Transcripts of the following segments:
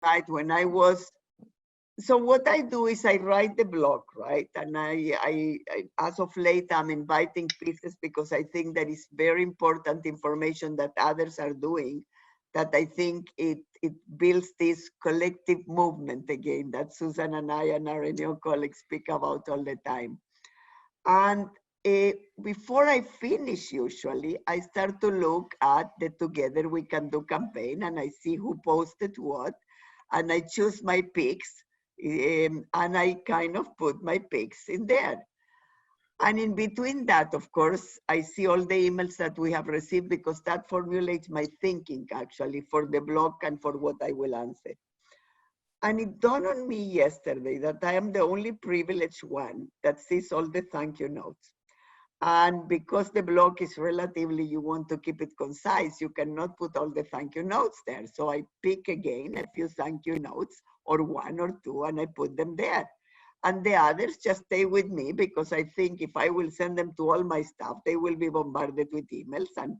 right, when I was, so what I do is I write the blog, right? And I as of late, I'm inviting pieces because I think that is very important information that others are doing, that I think it builds this collective movement again that Susan and I and our RNAO colleagues speak about all the time. And before I finish, usually, I start to look at the Together We Can Do campaign, and I see who posted what, and I choose my picks, and I kind of put my picks in there. And in between that, of course, I see all the emails that we have received, because that formulates my thinking, actually, for the blog and for what I will answer. And it dawned on me yesterday that I am the only privileged one that sees all the thank you notes. And because the blog is relatively, you want to keep it concise, you cannot put all the thank you notes there. So I pick again a few thank you notes, or one or two, and I put them there. And the others just stay with me, because I think if I will send them to all my staff, they will be bombarded with emails. And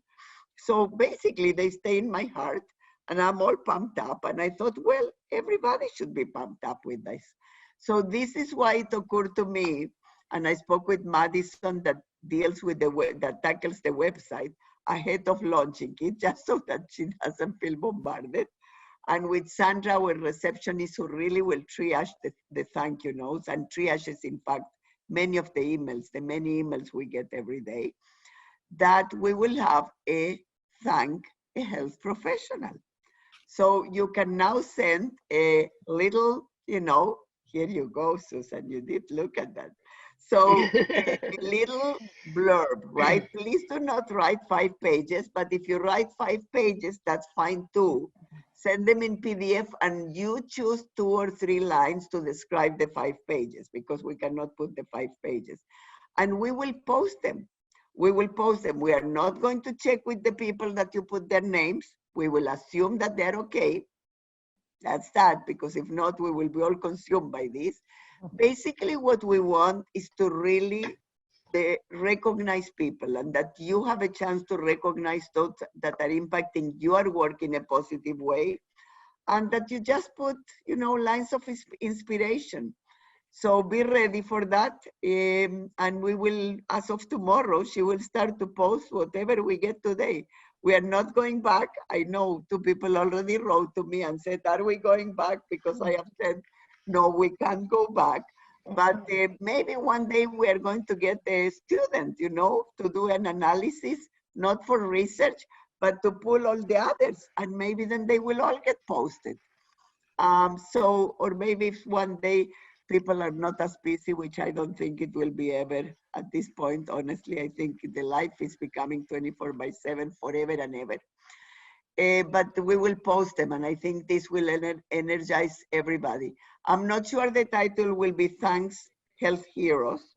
so basically they stay in my heart, and I'm all pumped up. And I thought, well, everybody should be pumped up with this. So this is why it occurred to me, and I spoke with Madison that deals with that tackles the website ahead of launching it, just so that she doesn't feel bombarded. And with Sandra, our receptionist, who really will triage the thank you notes, and triages, in fact, many of the emails, the many emails we get every day, that we will have a thank a health professional. So you can now send a little, here you go, Susan, you did look at that. So a little blurb, right? Please do not write 5 pages, but if you write 5 pages, that's fine too. Send them in PDF, and you choose 2 or 3 lines to describe the 5 pages, because we cannot put the 5 pages. And we will post them. We will post them. We are not going to check with the people that you put their names. We will assume that they're okay. That's that, because if not, we will be all consumed by this. Basically, what we want is to really recognize people, and that you have a chance to recognize those that are impacting your work in a positive way, and that you just put, lines of inspiration. So be ready for that. And we will, as of tomorrow, she will start to post whatever we get today. We are not going back. I know 2 people already wrote to me and said, are we going back? Because I have said, no, we can't go back. But maybe one day we are going to get a student, to do an analysis, not for research, but to pull all the others. And maybe then they will all get posted. Or maybe if one day people are not as busy, which I don't think it will be ever at this point. Honestly, I think the life is becoming 24/7 forever and ever. But we will post them, and I think this will energize everybody. I'm not sure the title will be Thanks Health Heroes.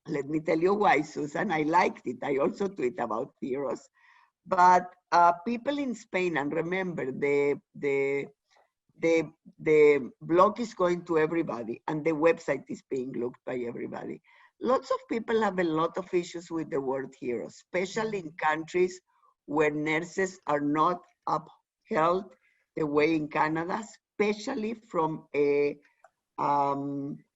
Let me tell you why, Susan. I liked it. I also tweet about heroes. But people in Spain, and remember, the blog is going to everybody, and the website is being looked by everybody. Lots of people have a lot of issues with the word hero, especially in countries where nurses are not upheld the way in Canada, especially from a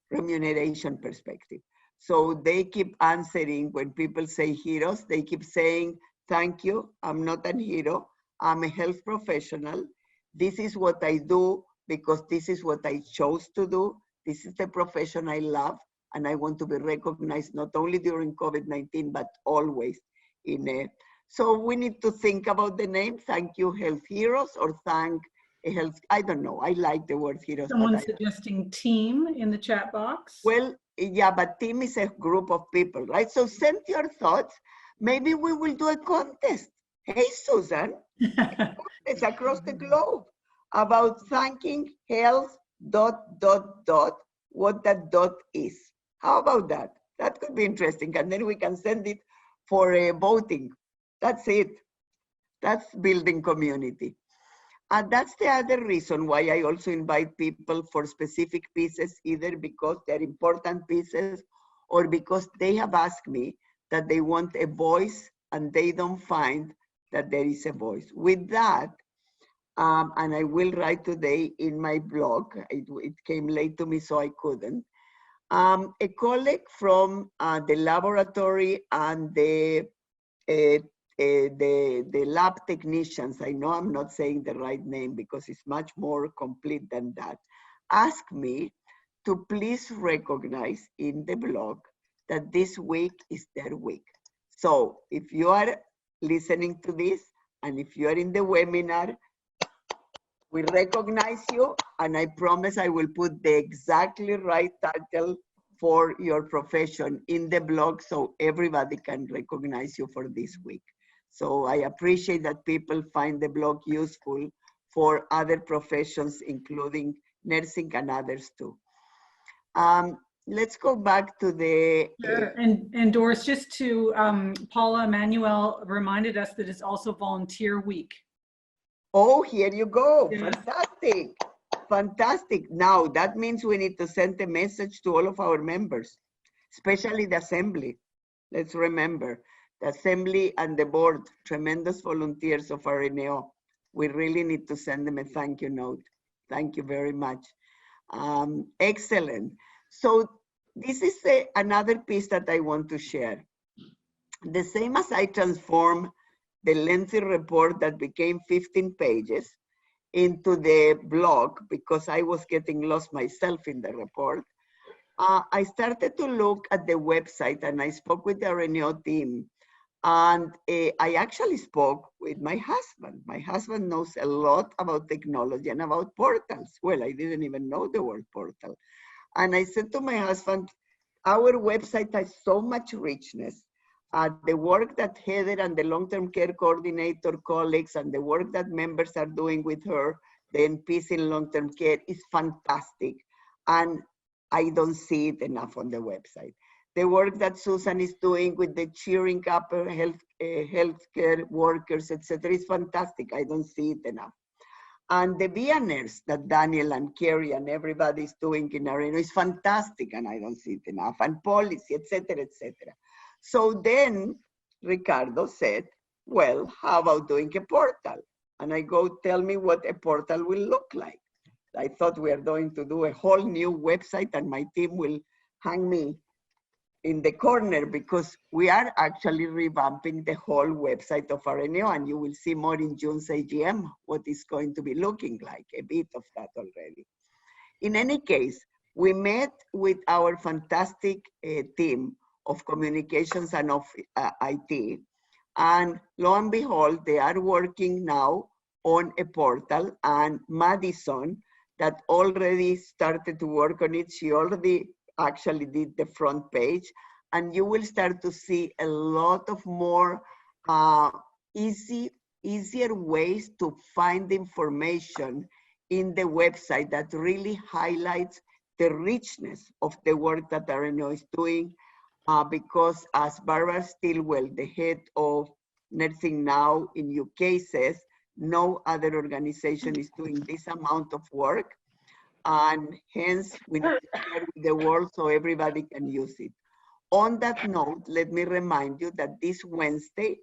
remuneration perspective. So they keep answering when people say heroes, they keep saying, thank you, I'm not a hero, I'm a health professional. This is what I do because this is what I chose to do. This is the profession I love, and I want to be recognized not only during COVID-19, but always in it. So we need to think about the name, Thank You Health Heroes, or Thank a Health, I don't know. I like the word heroes. Someone's suggesting team in the chat box. Well, yeah, but team is a group of people, right? So send your thoughts. Maybe we will do a contest. Hey, Susan, it's across the globe about thanking health ... what that dot is. How about that? That could be interesting. And then we can send it for voting. That's it. That's building community. And that's the other reason why I also invite people for specific pieces, either because they're important pieces or because they have asked me that they want a voice and they don't find that there is a voice. With that, and I will write today in my blog. It came late to me, so I couldn't. A colleague from the laboratory and the lab technicians, I know I'm not saying the right name because it's much more complete than that, asked me to please recognize in the blog that this week is their week. So if you are listening to this and if you are in the webinar, we recognize you, and I promise I will put the exactly right title for your profession in the blog so everybody can recognize you for this week. So I appreciate that people find the blog useful for other professions, including nursing and others too. Let's go back to the... Sure. And Doris, just to, Paula Manuel reminded us that it's also Volunteer Week. Oh, here you go. Yeah. Fantastic. Fantastic. Now, that means we need to send a message to all of our members, especially the assembly. Let's remember, the assembly and the board, tremendous volunteers of RNAO. We really need to send them a thank you note. Thank you very much. Excellent. So this is another piece that I want to share. The same as I transform the lengthy report that became 15 pages into the blog because I was getting lost myself in the report, I started to look at the website and I spoke with the RNAO team, and I actually spoke with my husband. My husband knows a lot about technology and about portals. Well, I didn't even know the word portal. And I said to my husband, our website has so much richness. The work that Heather and the long-term care coordinator colleagues and the work that members are doing with her, the NPs in long-term care, is fantastic. And I don't see it enough on the website. The work that Susan is doing with the cheering up healthcare workers, etc., is fantastic. I don't see it enough. And the VIANurse that Daniel and Kerry and everybody is doing in RNAO is fantastic, and I don't see it enough. And policy, etc., etc. So then Ricardo said, well, how about doing a portal? And I go, tell me what a portal will look like. I thought we are going to do a whole new website and my team will hang me in the corner because we are actually revamping the whole website of RNAO, and you will see more in June's AGM what it's going to be looking like, a bit of that already. In any case, we met with our fantastic team of communications and of IT. And lo and behold, they are working now on a portal, and Madison, that already started to work on it, she already actually did the front page, and you will start to see a lot of more easier ways to find information in the website that really highlights the richness of the work that RNAO is doing. Because as Barbara Stilwell, the head of Nursing Now in UK says, no other organization is doing this amount of work, and hence we need to share with the world so everybody can use it. On that note, let me remind you that this Wednesday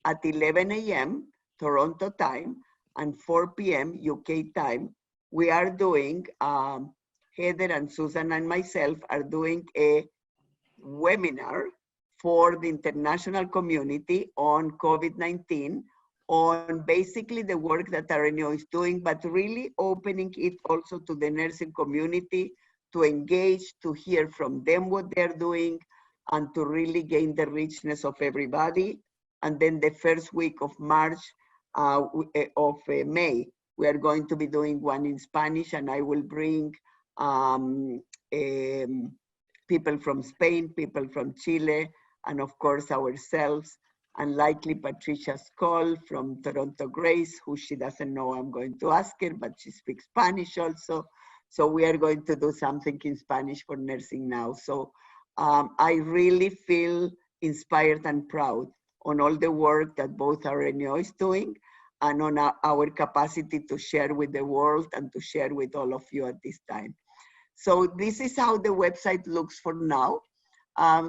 at 11 a.m. Toronto time and 4 p.m. UK time, we are doing, Heather and Susan and myself are doing a webinar for the international community on COVID-19, on basically the work that RNAO is doing, but really opening it also to the nursing community to engage, to hear from them what they're doing, and to really gain the richness of everybody. And then the first week of March, May, we are going to be doing one in Spanish, and I will bring people from Spain, people from Chile, and of course ourselves, and likely Patricia Skoll from Toronto Grace, who she doesn't know I'm going to ask her, but she speaks Spanish also. So we are going to do something in Spanish for Nursing Now. So I really feel inspired and proud on all the work that both RNAO is doing and on our capacity to share with the world and to share with all of you at this time. So this is how the website looks for now.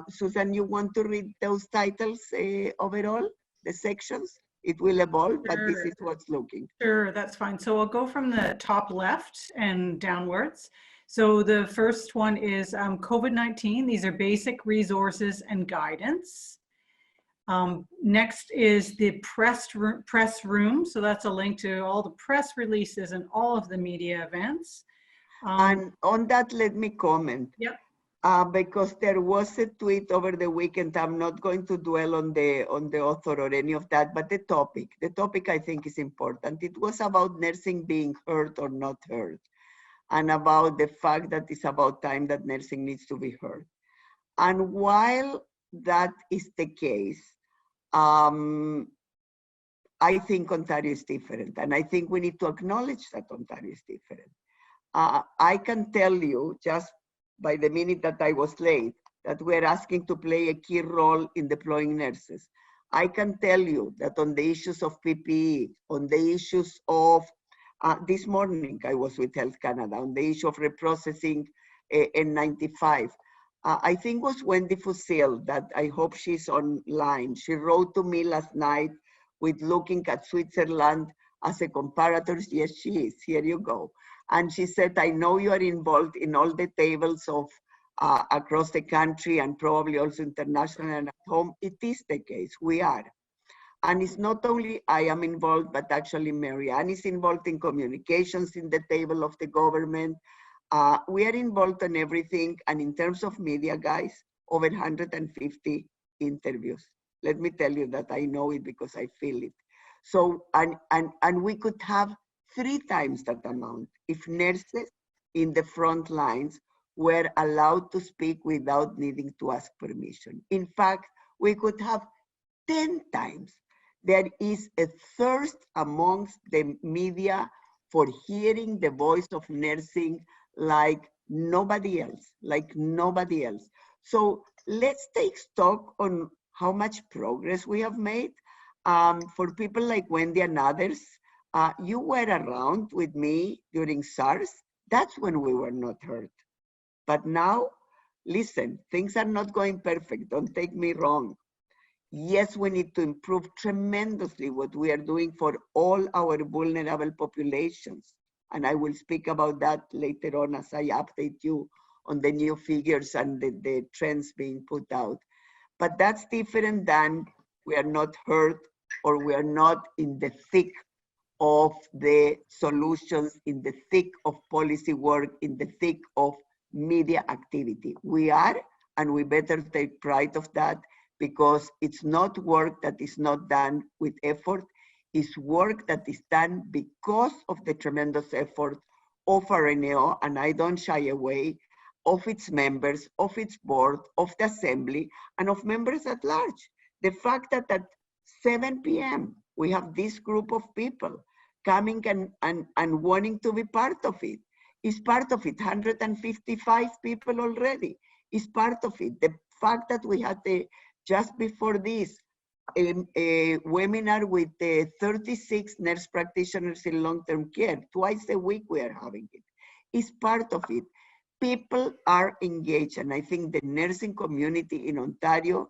Susan, you want to read those titles overall, the sections? It will evolve, but this Sure. is what's looking. Sure, that's fine. So I'll go from the top left and downwards. So the first one is COVID-19. These are basic resources and guidance. Next is the press room. So that's a link to all the press releases and all of the media events. And on that, let me comment. Yep. Because there was a tweet over the weekend. I'm not going to dwell on the author or any of that, but the topic I think is important. It was about nursing being heard or not heard, and about the fact that it's about time that nursing needs to be heard. And while that is the case, I think Ontario is different, and I think we need to acknowledge that Ontario is different. I can tell you, just by the minute that I was late, that we're asking to play a key role in deploying nurses. I can tell you that on the issues of PPE, on the issues of, this morning I was with Health Canada, on the issue of reprocessing N95. I think it was Wendy Fusil, that I hope she's online. She wrote to me last night with looking at Switzerland as a comparator. Yes, she is, here you go. And she said, I know you are involved in all the tables of across the country and probably also international and at home. It is the case, we are. And it's not only I am involved, but actually Marianne is involved in communications in the table of the government. We are involved in everything. And in terms of media, guys, over 150 interviews. Let me tell you that I know it because I feel it. So, and we could have 3 times that amount if nurses in the front lines were allowed to speak without needing to ask permission. In fact, we could have 10 times. There is a thirst amongst the media for hearing the voice of nursing like nobody else, So let's take stock on how much progress we have made. For people like Wendy and others, you were around with me during SARS. That's when we were not heard. But now, listen, things are not going perfect. Don't take me wrong. Yes, we need to improve tremendously what we are doing for all our vulnerable populations. And I will speak about that later on as I update you on the new figures and the trends being put out. But that's different than we are not heard or we are not in the thick of the solutions, in the thick of policy work, in the thick of media activity. We are, and we better take pride of that, because it's not work that is not done with effort. It's work that is done because of the tremendous effort of RNAO, and I don't shy away, of its members, of its board, of the assembly, and of members at large. The fact that at 7 p.m. we have this group of people coming and wanting to be part of it is part of it. 155 people already is part of it. The fact that we had just before this a webinar with 36 nurse practitioners in long-term care, twice a week we are having it, is part of it. People are engaged, and I think the nursing community in Ontario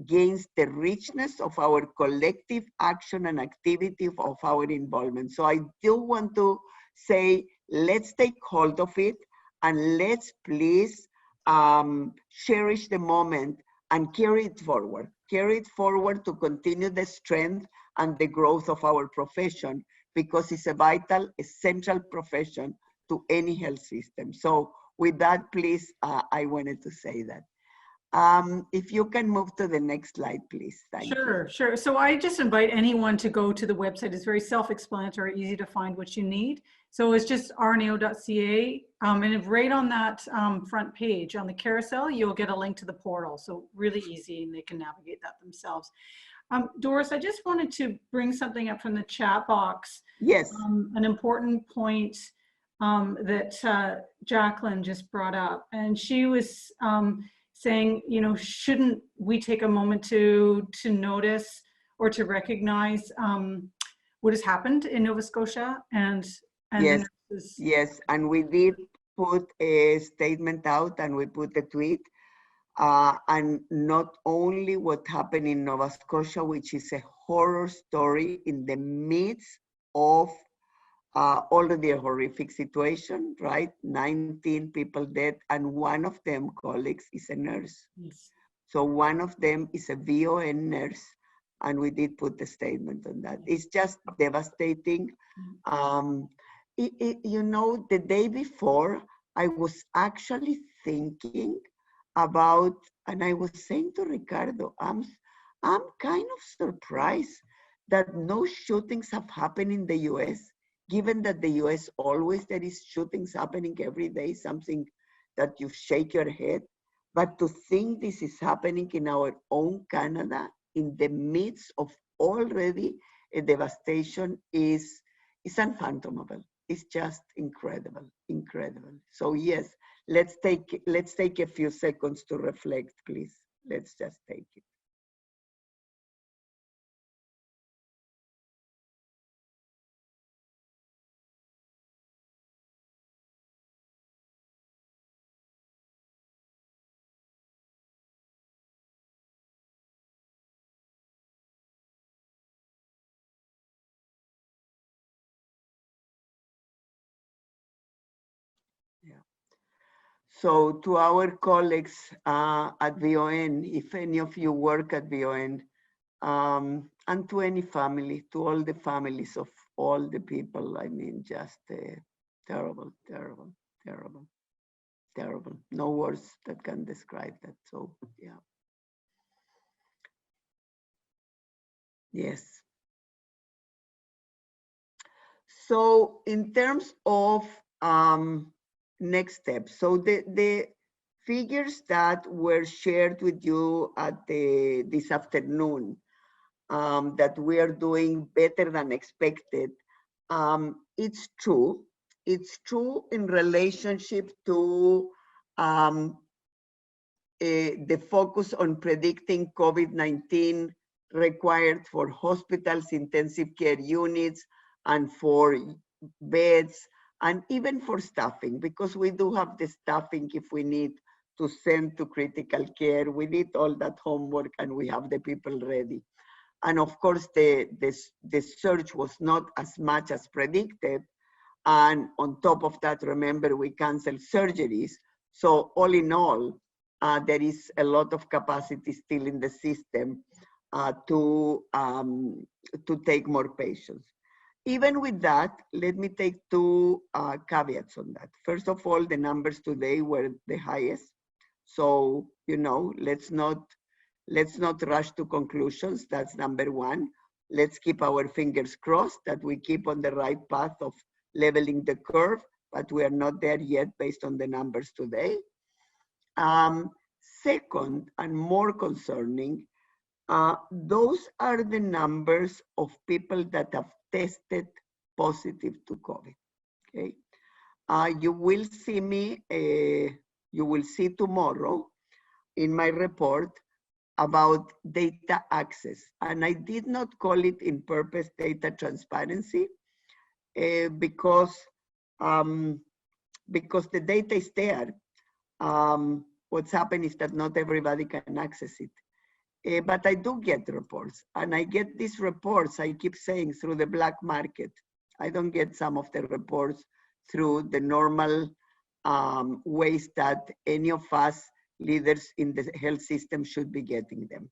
gains the richness of our collective action and activity of our involvement. So I do want to say, let's take hold of it, and let's please cherish the moment and carry it forward to continue the strength and the growth of our profession, because it's a vital, essential profession to any health system. So with that, please, I wanted to say that. If you can move to the next slide, please. Thank you. Sure. So I just invite anyone to go to the website. It's very self-explanatory, easy to find what you need. So it's just rnao.ca, and right on that front page on the carousel, you'll get a link to the portal. So really easy, and they can navigate that themselves. Doris, I just wanted to bring something up from the chat box. Yes. An important point that Jacqueline just brought up, and she was saying, you know, shouldn't we take a moment to notice or to recognize what has happened in Nova Scotia and yes, the nurses? Yes, and we did put a statement out, and we put a tweet, and not only what happened in Nova Scotia, which is a horror story in the midst of already a horrific situation, right? 19 people dead, and one of them, colleagues, is a nurse. Yes. So one of them is a VIANurse nurse, and we did put a statement on that. It's just devastating. You know, the day before, I was actually thinking about, and I was saying to Ricardo, I'm kind of surprised that no shootings have happened in the US, given that the US always there is shootings happening every day, something that you shake your head. But to think this is happening in our own Canada, in the midst of already a devastation, is unfathomable. It's just incredible, incredible. So yes, let's take a few seconds to reflect, please. Let's just take it. Yeah. So to our colleagues at VIAN, if any of you work at VIAN, and to any family, to all the families of all the people, I mean, just terrible, terrible, terrible, terrible. No words that can describe that. So yeah. Yes. So in terms of next steps, so the figures that were shared with you at this afternoon, that we are doing better than expected, it's true. It's true in relationship to the focus on predicting COVID-19 required for hospitals, intensive care units, and for beds, and even for staffing, because we do have the staffing if we need to send to critical care. We did all that homework and we have the people ready. And of course, the surge was not as much as predicted. And on top of that, remember, we canceled surgeries. So all in all, there is a lot of capacity still in the system to take more patients. Even with that, let me take two caveats on that. First of all, the numbers today were the highest. So, you know, let's not rush to conclusions. That's number one. Let's keep our fingers crossed that we keep on the right path of leveling the curve, but we are not there yet based on the numbers today. Second, and more concerning, those are the numbers of people that have tested positive to COVID, okay? You will see me, you will see tomorrow in my report about data access. And I did not call it in purpose data transparency because the data is there. What's happened is that not everybody can access it. But I do get reports, and I get these reports, I keep saying, through the black market. I don't get some of the reports through the normal ways that any of us leaders in the health system should be getting them.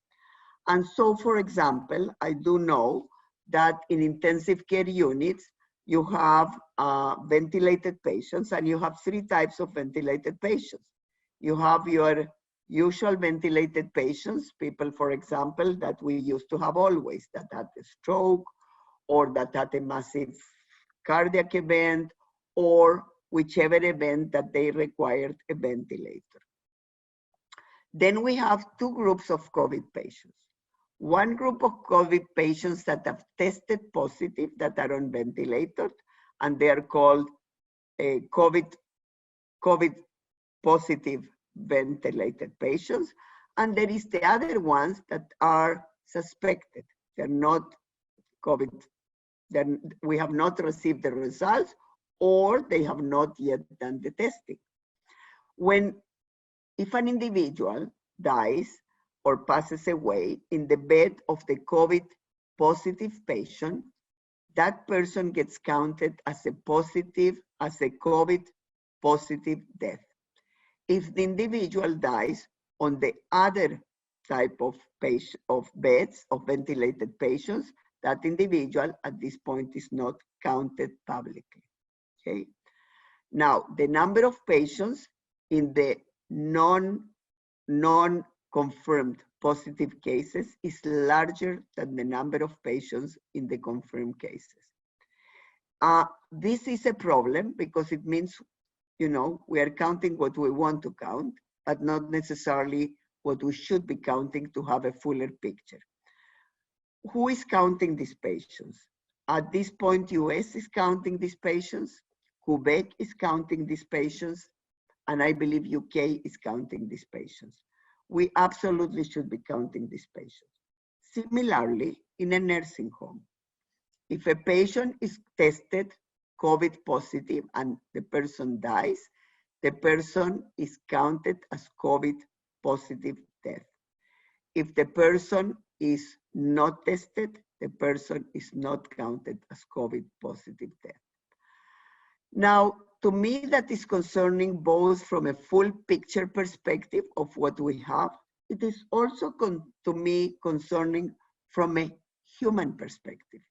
And so, for example, I do know that in intensive care units, you have ventilated patients, and you have three types of ventilated patients. You have your usual ventilated patients, people, for example, that we used to have always, that had a stroke or that had a massive cardiac event or whichever event that they required a ventilator. Then we have two groups of COVID patients. One group of COVID patients that have tested positive that are on ventilators, and they are called COVID positive ventilated patients. And there is the other ones that are suspected. They're not COVID, we have not received the results, or they have not yet done the testing. If an individual dies or passes away in the bed of the COVID positive patient, that person gets counted as a COVID positive death. If the individual dies on the other type of beds, of ventilated patients, that individual at this point is not counted publicly, okay? Now, the number of patients in the non-confirmed positive cases is larger than the number of patients in the confirmed cases. This is a problem because it means, you know, we are counting what we want to count, but not necessarily what we should be counting to have a fuller picture. Who is counting these patients? At this point, US is counting these patients, Quebec is counting these patients, and I believe UK is counting these patients. We absolutely should be counting these patients. Similarly, in a nursing home, if a patient is tested COVID positive and the person dies, the person is counted as COVID positive death. If the person is not tested, the person is not counted as COVID positive death. Now, to me, that is concerning both from a full picture perspective of what we have. It is also, to me, concerning from a human perspective.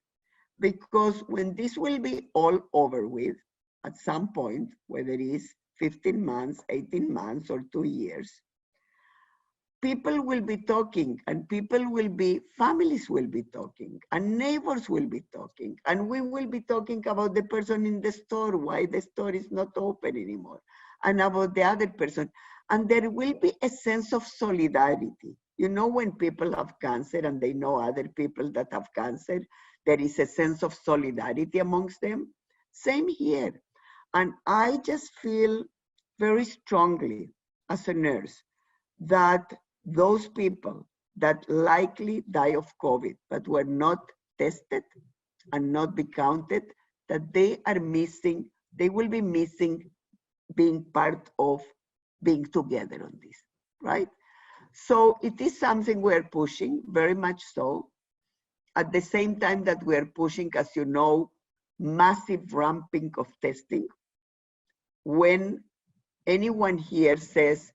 Because when this will be all over with, at some point, whether it is 15 months, 18 months, or 2 years, people will be talking, and families will be talking, and neighbors will be talking, and we will be talking about the person in the store, why the store is not open anymore, and about the other person. And there will be a sense of solidarity. You know, when people have cancer and they know other people that have cancer, there is a sense of solidarity amongst them. Same here. And I just feel very strongly as a nurse that those people that likely die of COVID but were not tested and not be counted, that they will be missing being part of being together on this, right? So it is something we're pushing, very much so. At the same time that we're pushing, as you know, massive ramping of testing. When anyone here says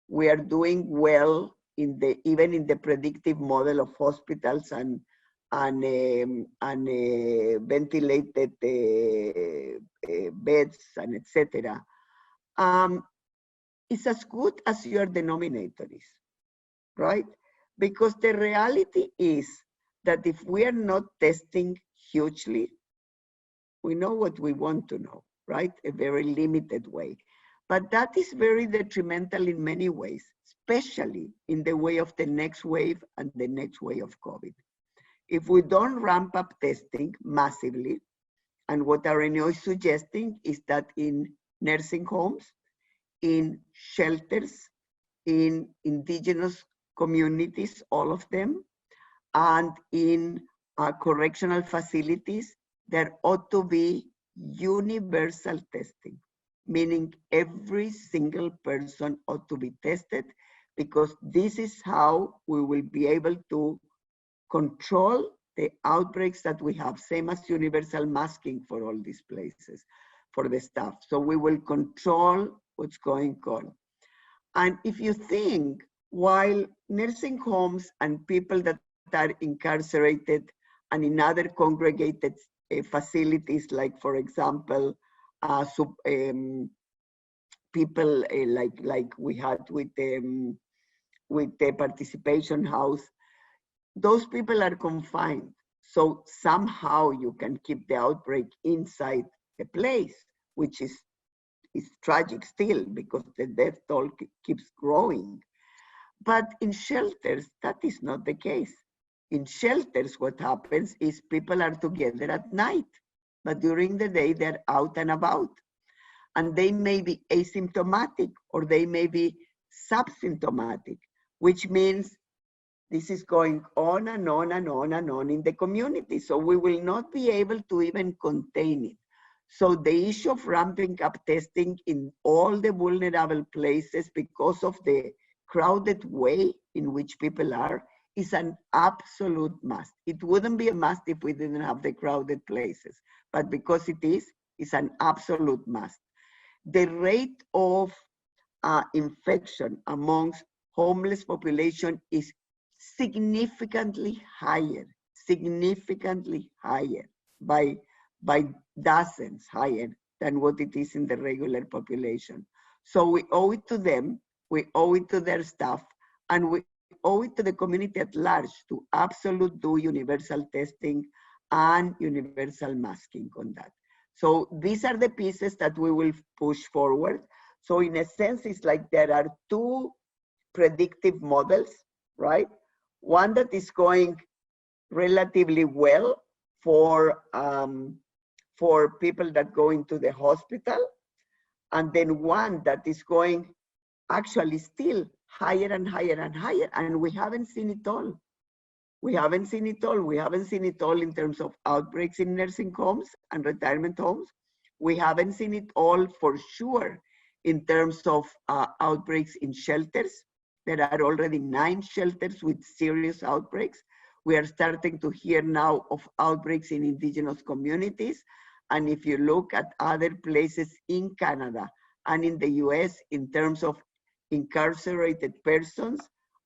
we are doing well even in the predictive model of hospitals and ventilated beds and etc., it's as good as your denominator is, right? Because the reality is that if we are not testing hugely, we know what we want to know, right? A very limited way. But that is very detrimental in many ways, especially in the way of the next wave and the next wave of COVID. If we don't ramp up testing massively, and what RNAO is suggesting is that in nursing homes, in shelters, in indigenous communities, all of them, and in correctional facilities, there ought to be universal testing, meaning every single person ought to be tested, because this is how we will be able to control the outbreaks that we have, same as universal masking for all these places, for the staff. So we will control what's going on. And if you think, while nursing homes and people that are incarcerated and in other congregated facilities, like for example, people like we had with the participation house, those people are confined. So somehow you can keep the outbreak inside the place, which is tragic still because the death toll keeps growing. But in shelters, that is not the case. In shelters, what happens is people are together at night, but during the day they're out and about. And they may be asymptomatic or they may be subsymptomatic, which means this is going on and on and on and on in the community. So we will not be able to even contain it. So the issue of ramping up testing in all the vulnerable places because of the crowded way in which people are is an absolute must. It wouldn't be a must if we didn't have the crowded places, but because it is, it's an absolute must. The rate of infection amongst homeless population is significantly higher by dozens higher than what it is in the regular population. So we owe it to them, we owe it to their staff, and we owe it to the community at large to absolutely do universal testing and universal masking on that. So these are the pieces that we will push forward. So in a sense, it's like there are two predictive models, right? One that is going relatively well for people that go into the hospital, and then one that is going actually still higher and higher and higher, and we haven't seen it all. We haven't seen it all. We haven't seen it all in terms of outbreaks in nursing homes and retirement homes. We haven't seen it all for sure in terms of outbreaks in shelters. There are already 9 shelters with serious outbreaks. We are starting to hear now of outbreaks in indigenous communities. And if you look at other places in Canada and in the US in terms of incarcerated persons,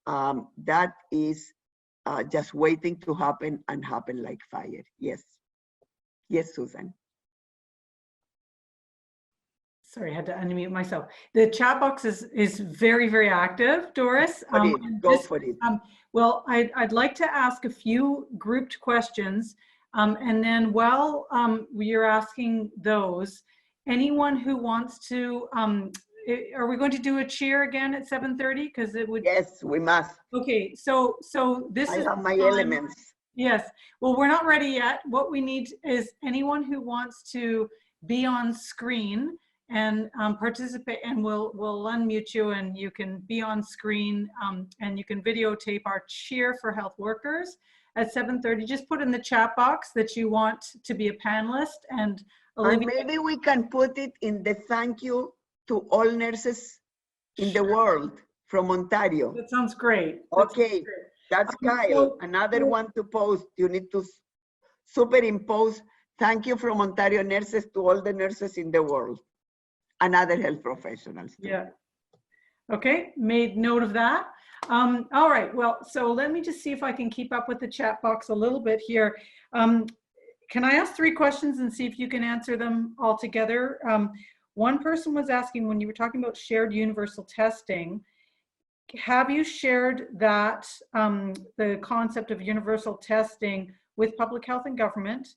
that is just waiting to happen and happen like fire. Yes. Yes, Susan. Sorry, I had to unmute myself. The chat box is very, very active, Doris. Go for it. Well, I'd like to ask a few grouped questions. And then while you're asking those, anyone who wants to, are we going to do a cheer again at 7:30? Because it would. Yes, we must. Okay, so this is. I have my elements. Yes. Well, we're not ready yet. What we need is anyone who wants to be on screen and participate, and we'll unmute you, and you can be on screen, and you can videotape our cheer for health workers at 7:30. Just put in the chat box that you want to be a panelist, and Olivia, maybe we can put it in the thank you to all nurses in the world from Ontario. That sounds great. Okay, that's Kyle. So, another one to post. You need to superimpose thank you from Ontario nurses to all the nurses in the world and other health professionals too. Yeah. Okay, made note of that. All right, well, so let me just see if I can keep up with the chat box a little bit here. Can I ask 3 questions and see if you can answer them all together? One person was asking, when you were talking about shared universal testing, have you shared that, the concept of universal testing with public health and government?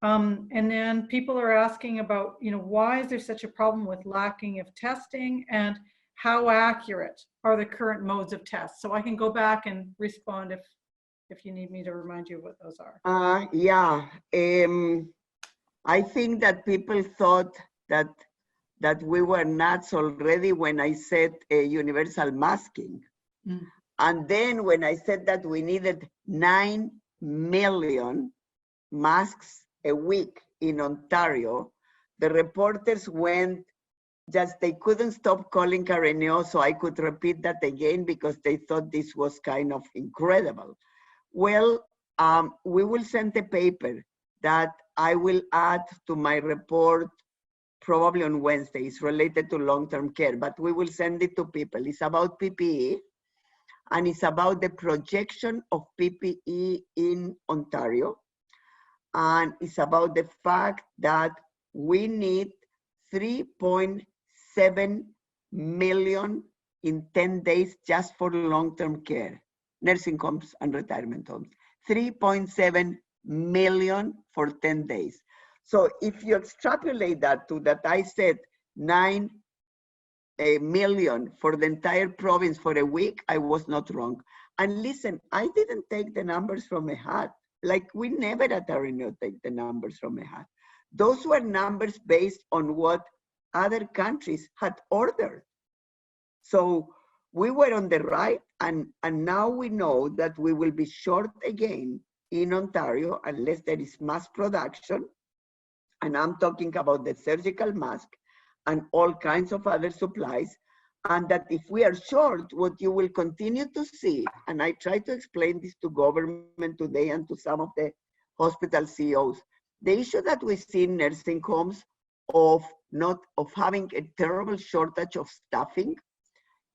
And then people are asking about, why is there such a problem with lacking of testing, and how accurate are the current modes of tests? So I can go back and respond if you need me to remind you what those are. Yeah, I think that people thought that we were nuts already when I said universal masking. Mm. And then when I said that we needed 9 million masks a week in Ontario, the reporters went, they couldn't stop calling RNAO, so I could repeat that again because they thought this was kind of incredible. Well, we will send a paper that I will add to my report probably on Wednesday. It's related to long-term care, but we will send it to people. It's about PPE, and it's about the projection of PPE in Ontario. And it's about the fact that we need 3.7 million in 10 days just for long-term care, nursing homes and retirement homes. 3.7 million for 10 days. So if you extrapolate that to that, I said 9 million for the entire province for a week, I was not wrong. And listen, I didn't take the numbers from a hat. Like, we never at RNAO take the numbers from a hat. Those were numbers based on what other countries had ordered. So we were on the right, and now we know that we will be short again in Ontario unless there is mass production. And I'm talking about the surgical mask and all kinds of other supplies. And that if we are short, what you will continue to see, and I try to explain this to government today and to some of the hospital CEOs, the issue that we see in nursing homes of having a terrible shortage of staffing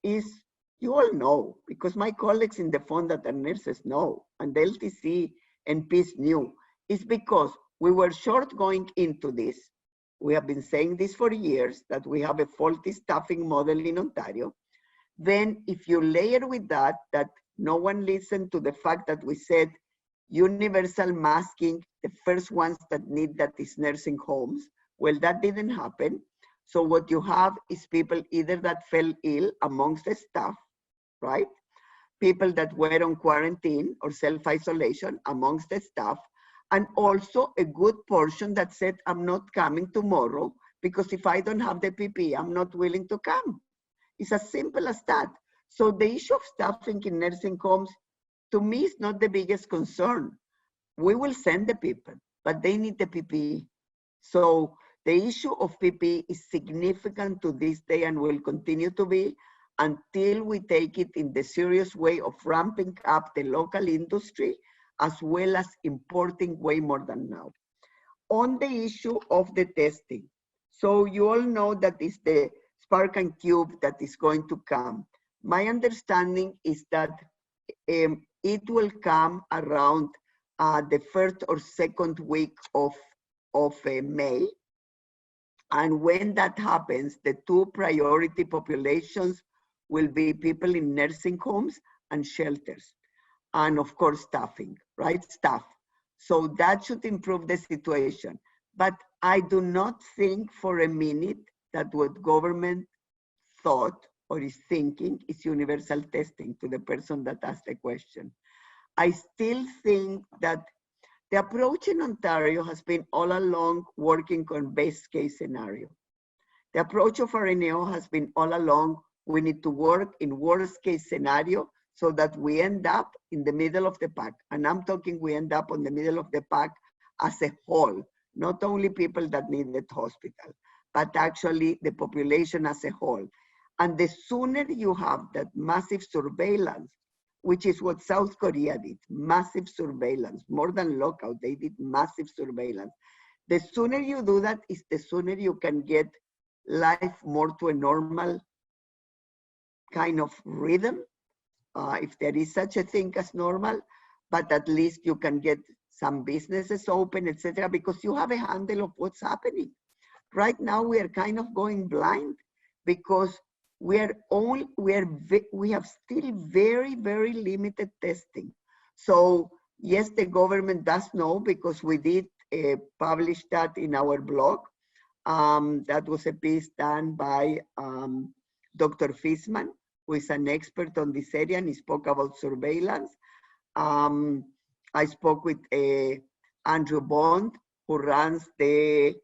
is, you all know, because my colleagues in the fund that are nurses know, and the LTC and PIS knew, is because we were short going into this. We have been saying this for years, that we have a faulty staffing model in Ontario. Then if you layer with that no one listened to the fact that we said universal masking, the first ones that need that is nursing homes. Well, that didn't happen. So what you have is people either that fell ill amongst the staff, right? People that were on quarantine or self-isolation amongst the staff, and also a good portion that said, I'm not coming tomorrow because if I don't have the PPE, I'm not willing to come. It's as simple as that. So the issue of staffing in nursing homes, to me, is not the biggest concern. We will send the people, but they need the PPE. So the issue of PPE is significant to this day and will continue to be until we take it in the serious way of ramping up the local industry, as well as importing way more than now. On the issue of the testing, so you all know that it's the Spark and Cube that is going to come. My understanding is that it will come around the first or second week of May. And when that happens, the two priority populations will be people in nursing homes and shelters. And of course, staffing, right? Staff. So that should improve the situation. But I do not think for a minute that what government thought or is thinking is universal testing, to the person that asked the question. I still think that the approach in Ontario has been all along working on best case scenario. The approach of RNAO has been all along, we need to work in worst case scenario so that we end up in the middle of the pack. And I'm talking we end up on the middle of the pack as a whole, not only people that needed hospital, but actually the population as a whole. And the sooner you have that massive surveillance, which is what South Korea did, massive surveillance, more than lockout, they did massive surveillance. The sooner you do that is the sooner you can get life more to a normal kind of rhythm, if there is such a thing as normal, but at least you can get some businesses open, etc., because you have a handle of what's happening. Right now, we are kind of going blind because we have still very, very limited testing. So yes, the government does know because we did publish that in our blog. That was a piece done by Dr. Fisman, who is an expert on this area, and he spoke about surveillance. I spoke with Andrew Bond, who runs the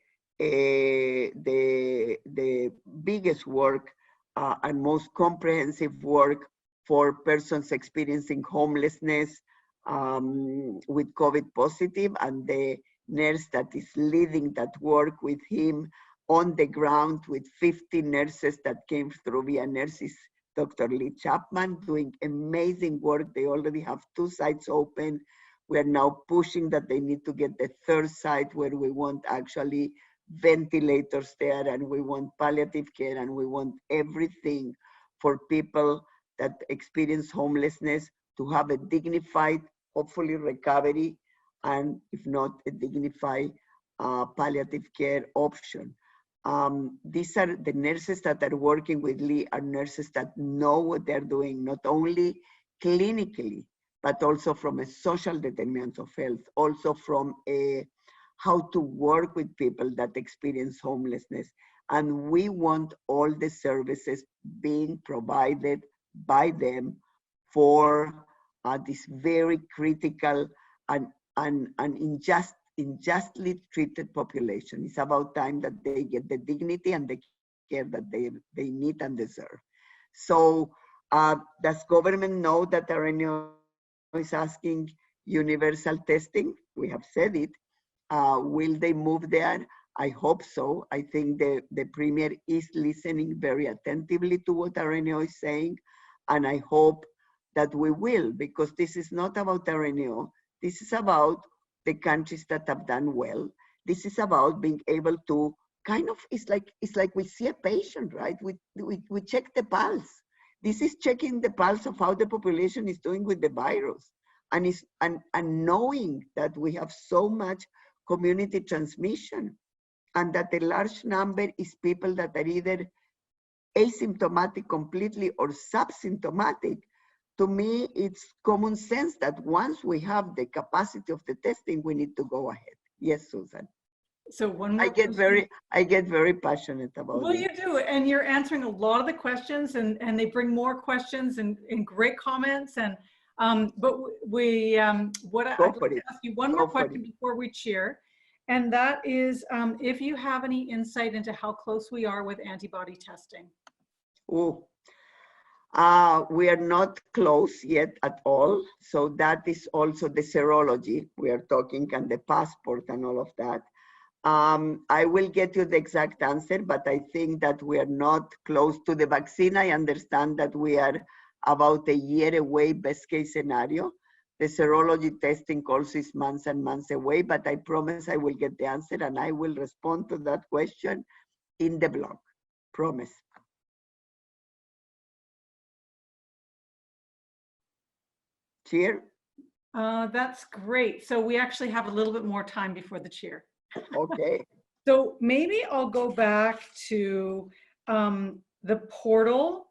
biggest work and most comprehensive work for persons experiencing homelessness with COVID positive, and the nurse that is leading that work with him on the ground with 50 nurses that came through VIANurse is Dr. Lee Chapman, doing amazing work. They already have 2 sites open. We are now pushing that they need to get the 3rd site where we want actually ventilators there, and we want palliative care, and we want everything for people that experience homelessness to have a dignified, hopefully recovery, and if not, a dignified palliative care option. These are the nurses that are working with Lee, are nurses that know what they're doing, not only clinically, but also from a social determinants of health, also from a how to work with people that experience homelessness. And we want all the services being provided by them for this very critical and unjustly treated population. It's about time that they get the dignity and the care that they need and deserve. So does government know that RNAO is asking universal testing? We have said it. Will they move there? I hope so. I think the Premier is listening very attentively to what RNAO is saying, and I hope that we will, because this is not about RNAO. This is about the countries that have done well. This is about being able to kind of, it's like we see a patient, right? We check the pulse. This is checking the pulse of how the population is doing with the virus, and knowing that we have so much community transmission, and that a large number is people that are either asymptomatic completely or subsymptomatic. To me, it's common sense that once we have the capacity of the testing, we need to go ahead. Yes, Susan. So one more I get very passionate about well, it. you do, and you're answering a lot of the questions, and they bring more questions and great comments. And but I'd like to ask you one more question before we cheer, and that is if you have any insight into how close we are with antibody testing. Oh, we are not close yet at all. So that is also the serology we are talking, and the passport and all of that. I will get you the exact answer, but I think that we are not close to the vaccine. I understand that we are about a year away, best case scenario. The serology testing also is months and months away, but I promise I will get the answer, and I will respond to that question in the blog. Promise. Cheer? That's great. So we actually have a little bit more time before the cheer. Okay. So maybe I'll go back to the portal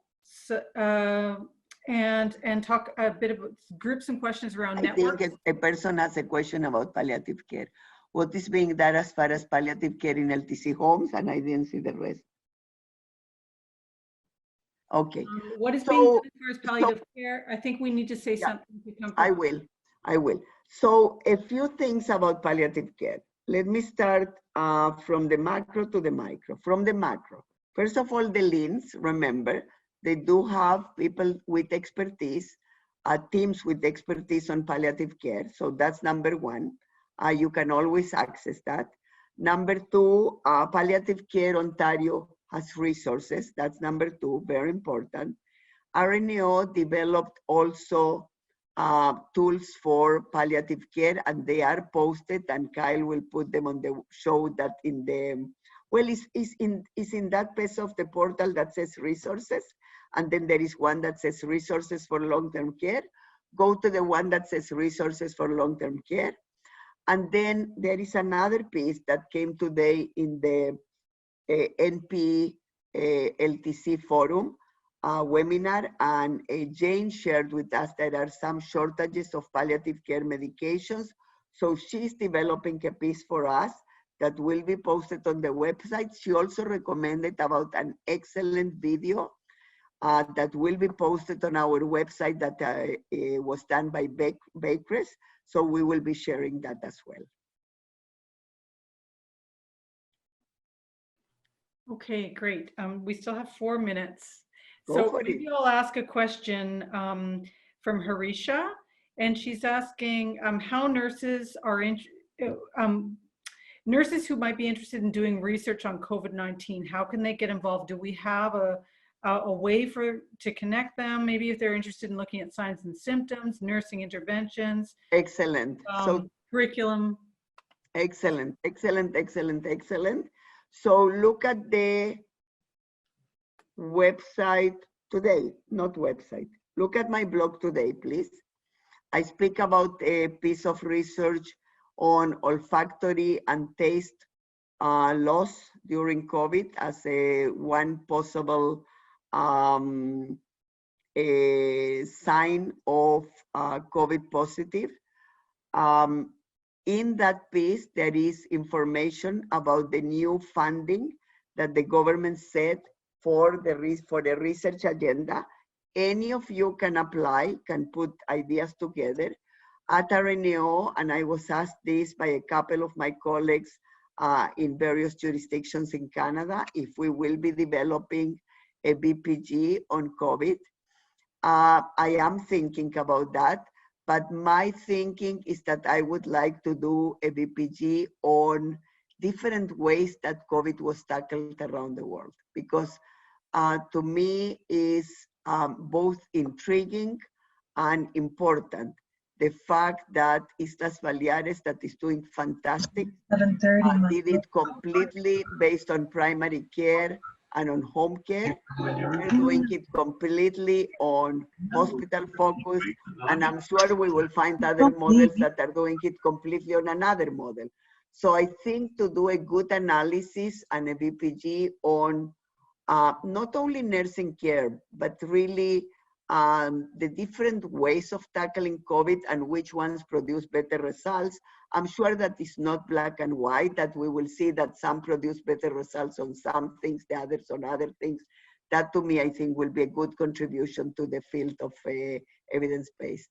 and talk a bit about, group some questions around networks. I think a person has a question about palliative care. What is being done as far as palliative care in LTC homes? And I didn't see the rest. Okay. What is being done as far as palliative care? I think we need to say something to come. I will. So a few things about palliative care. Let me start from the macro to the micro. From the macro, first of all, the LINs, remember, they do have people with expertise, teams with expertise on palliative care. So that's number one. You can always access that. Number two, Palliative Care Ontario has resources. That's number two, very important. RNAO developed also tools for palliative care, and they are posted, and Kyle will put them on the show that in the, well, is in that piece of the portal that says resources, and then there is one that says resources for long-term care. Go to the one that says resources for long-term care. And then there is another piece that came today in the NP LTC forum webinar, and Jane shared with us there are some shortages of palliative care medications. So she's developing a piece for us that will be posted on the website. She also recommended about an excellent video that will be posted on our website that was done by Bakers. So we will be sharing that as well. Okay, great. We still have 4 minutes. So maybe I'll ask a question from Harisha, and she's asking how nurses are nurses who might be interested in doing research on COVID-19, how can they get involved? Do we have a way to connect them? Maybe if they're interested in looking at signs and symptoms, nursing interventions. Excellent. So curriculum. Excellent. So look at the website today, not website. Look at my blog today, please. I speak about a piece of research on olfactory and taste loss during COVID as one possible a sign of COVID positive. In that piece, there is information about the new funding that the government set for the research agenda. Any of you can apply, can put ideas together at RNAO, and I was asked this by a couple of my colleagues in various jurisdictions in Canada, if we will be developing a BPG on COVID. I am thinking about that, but my thinking is that I would like to do a BPG on different ways that COVID was tackled around the world, because to me is both intriguing and important. The fact that Islas Baleares, that is doing fantastic, 7:30. did it completely based on primary care and on home care. We're doing it completely on hospital focus, and I'm sure we will find other models that are doing it completely on another model. So I think to do a good analysis and a BPG on not only nursing care, but really the different ways of tackling COVID and which ones produce better results. I'm sure that it's not black and white, that we will see that some produce better results on some things, the others on other things. That to me, I think will be a good contribution to the field of evidence-based.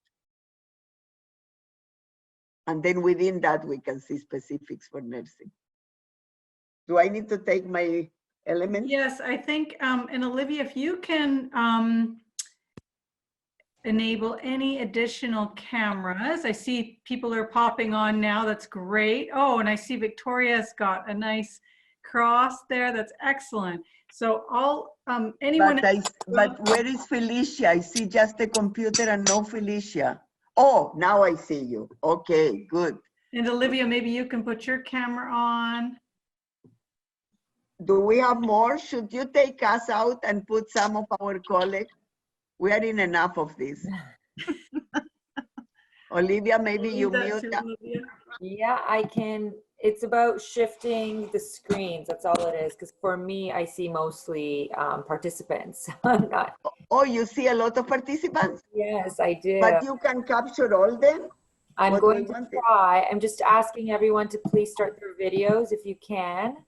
And then within that, we can see specifics for nursing. Do I need to take my elements? Yes, I think, and Olivia, if you can enable any additional cameras. I see people are popping on now. That's great. Oh, and I see Victoria's got a nice cross there. That's excellent. So all, anyone. But where is Felicia? I see just the computer and no Felicia. Oh, now I see you. Okay, good. And Olivia, maybe you can put your camera on. Do we have more? Should you take us out and put some of our colleagues? We are in enough of this. Olivia, maybe you mute. Yeah, I can. It's about shifting the screens. That's all it is. Because for me, I see mostly participants. I'm not. Oh, you see a lot of participants? Yes, I do. But you can capture all them? I'm going to try. I'm just asking everyone to please start their videos if you can.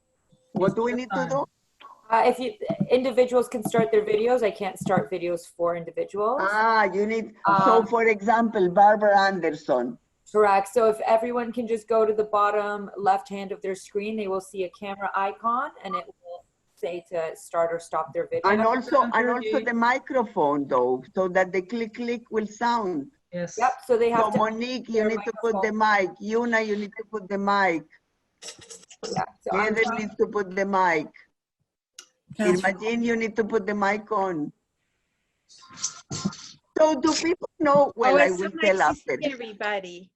What do we need to do? If individuals can start their videos, I can't start videos for individuals. You need, so for example, Barbara Anderson. Correct. So if everyone can just go to the bottom left hand of their screen, they will see a camera icon and it will say to start or stop their video. And also the microphone though, so that the click will sound. Yes. Yep. So they have so to. Monique, you need to put the mic. Yuna, you need to put the mic. Yeah. So Heather needs to put the mic. Imagine you need to put the mic on. So do people know? Well, I will tell after. Everybody.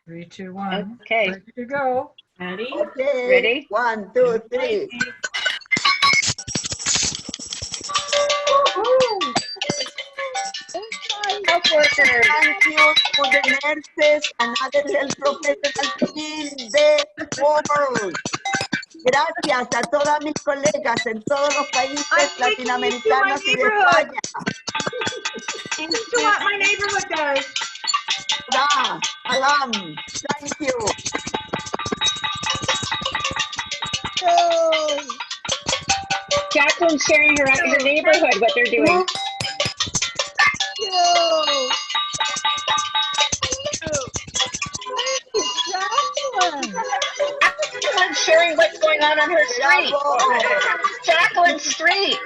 3, 2, 1. Okay. Ready to go. Ready? Okay. Ready? 1, 2, 3. Health workers. Thank you to the nurses and other health professionals in the world. Gracias a todas mis colegas en todos los países latinoamericanos y de España. This is what my neighborhood does. Alam, thank you. Jacqueline's sharing her neighborhood, what they're doing. Jacqueline's sharing what's going on her street. Jacqueline's street.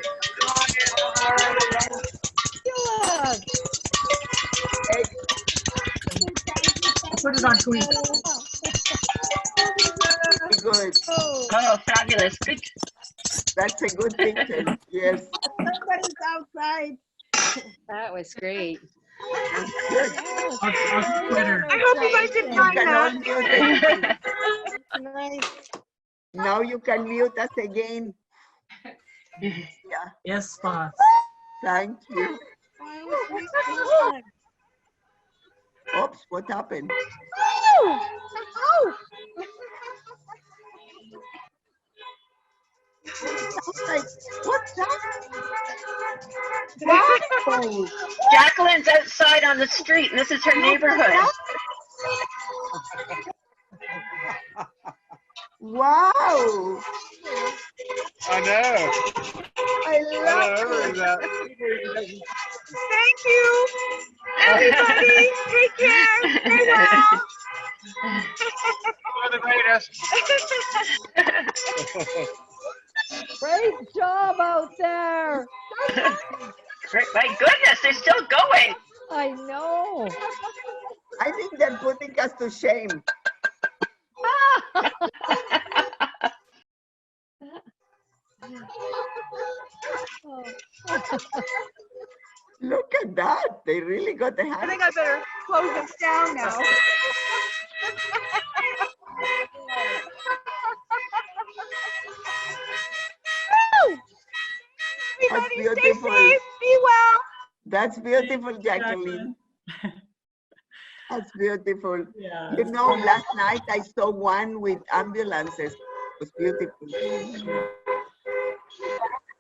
Put it on tweet. Good. Oh, fabulous. Good. That's a good picture. Yes. Somebody's outside. That was great. On Twitter. I hope you guys didn't You find can that. unmute it. Nice. Now you can mute us again. Yeah. Yes, boss. Thank you. Oops, what happened? What's that? Wow. Jacqueline's outside on the street, and this is her neighborhood. Wow. I know. I love it. Thank you, everybody. Take care. Stay well. You're the greatest. Great job out there. My goodness, they're still going. I know. I think they're putting us to shame. Oh. Look at that. They really got the I hand. think I better close this down now. Woo! That's Everybody stay beautiful. safe, be well. That's beautiful, Jacqueline. Jacqueline. That's beautiful. Yeah. You know, last night I saw one with ambulances. It was beautiful.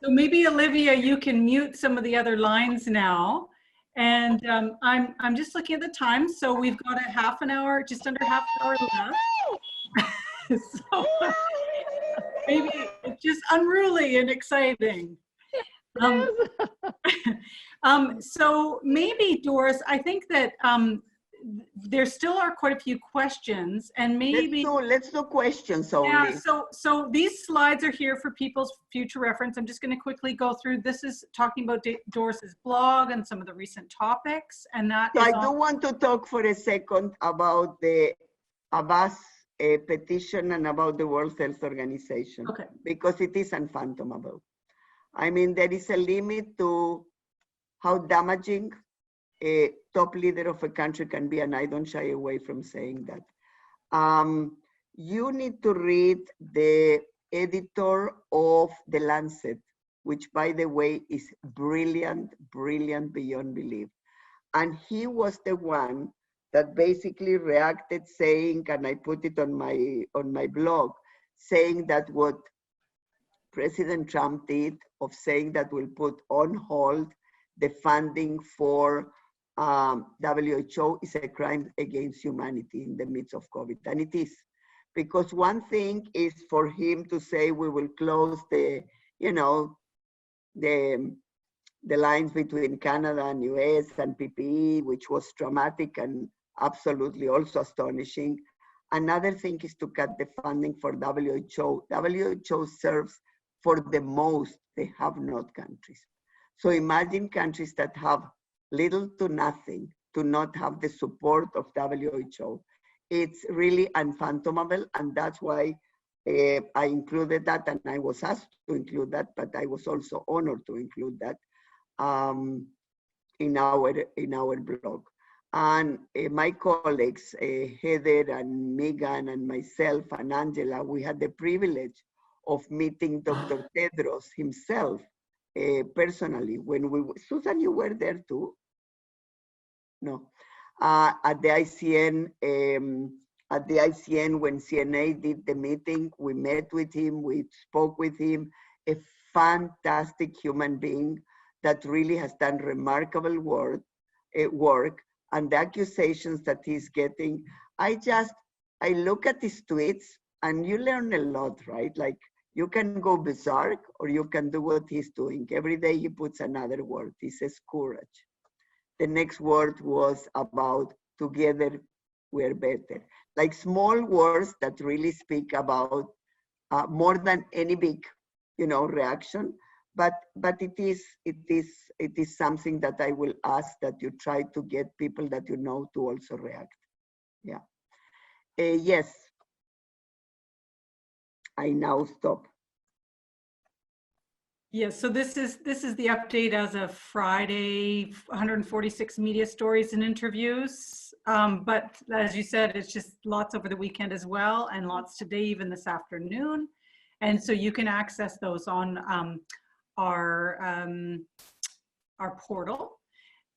So maybe Olivia, you can mute some of the other lines now. And I'm just looking at the time. So we've got a half an hour, just under half an hour left. So maybe it's just unruly and exciting. So maybe, Doris, I think that there still are quite a few questions, and maybe let's do questions only. yeah. So these slides are here for people's future reference. I'm just going to quickly go through. This is talking about Doris's blog and some of the recent topics, and that. So I do want to talk for a second about the Abbas petition and about the World Health Organization, Okay. because it is unfathomable. I mean, there is a limit to how damaging a top leader of a country can be, and I don't shy away from saying that. You need to read the editor of The Lancet, which, by the way, is brilliant, brilliant beyond belief. And he was the one that basically reacted saying, and I put it on my blog, saying that what President Trump did of saying that we'll put on hold the funding for WHO is a crime against humanity in the midst of COVID. And it is, because one thing is for him to say we will close the lines between Canada and US and PPE, which was traumatic and absolutely also astonishing. Another thing is to cut the funding for WHO. WHO serves for the most the have-not countries. So imagine countries that have little to nothing to not have the support of WHO. It's really unfathomable, and that's why I included that, and I was asked to include that, but I was also honored to include that in our blog. And my colleagues, Heather and Megan and myself and Angela, we had the privilege of meeting Dr. Tedros himself personally. When Susan, you were there too? No. At the ICN, when CNA did the meeting, we met with him, we spoke with him, a fantastic human being that really has done remarkable work, and the accusations that he's getting. I look at his tweets and you learn a lot, right? Like, you can go berserk or you can do what he's doing. Every day he puts another word. He says courage. The next word was about together we're better. Like small words that really speak about more than any big, reaction. But it is something that I will ask that you try to get people that you know to also react. Yeah. Yes. I now stop. Yes, so this is the update as of Friday, 146 media stories and interviews. But as you said, it's just lots over the weekend as well, and lots today, even this afternoon. And so you can access those on our portal.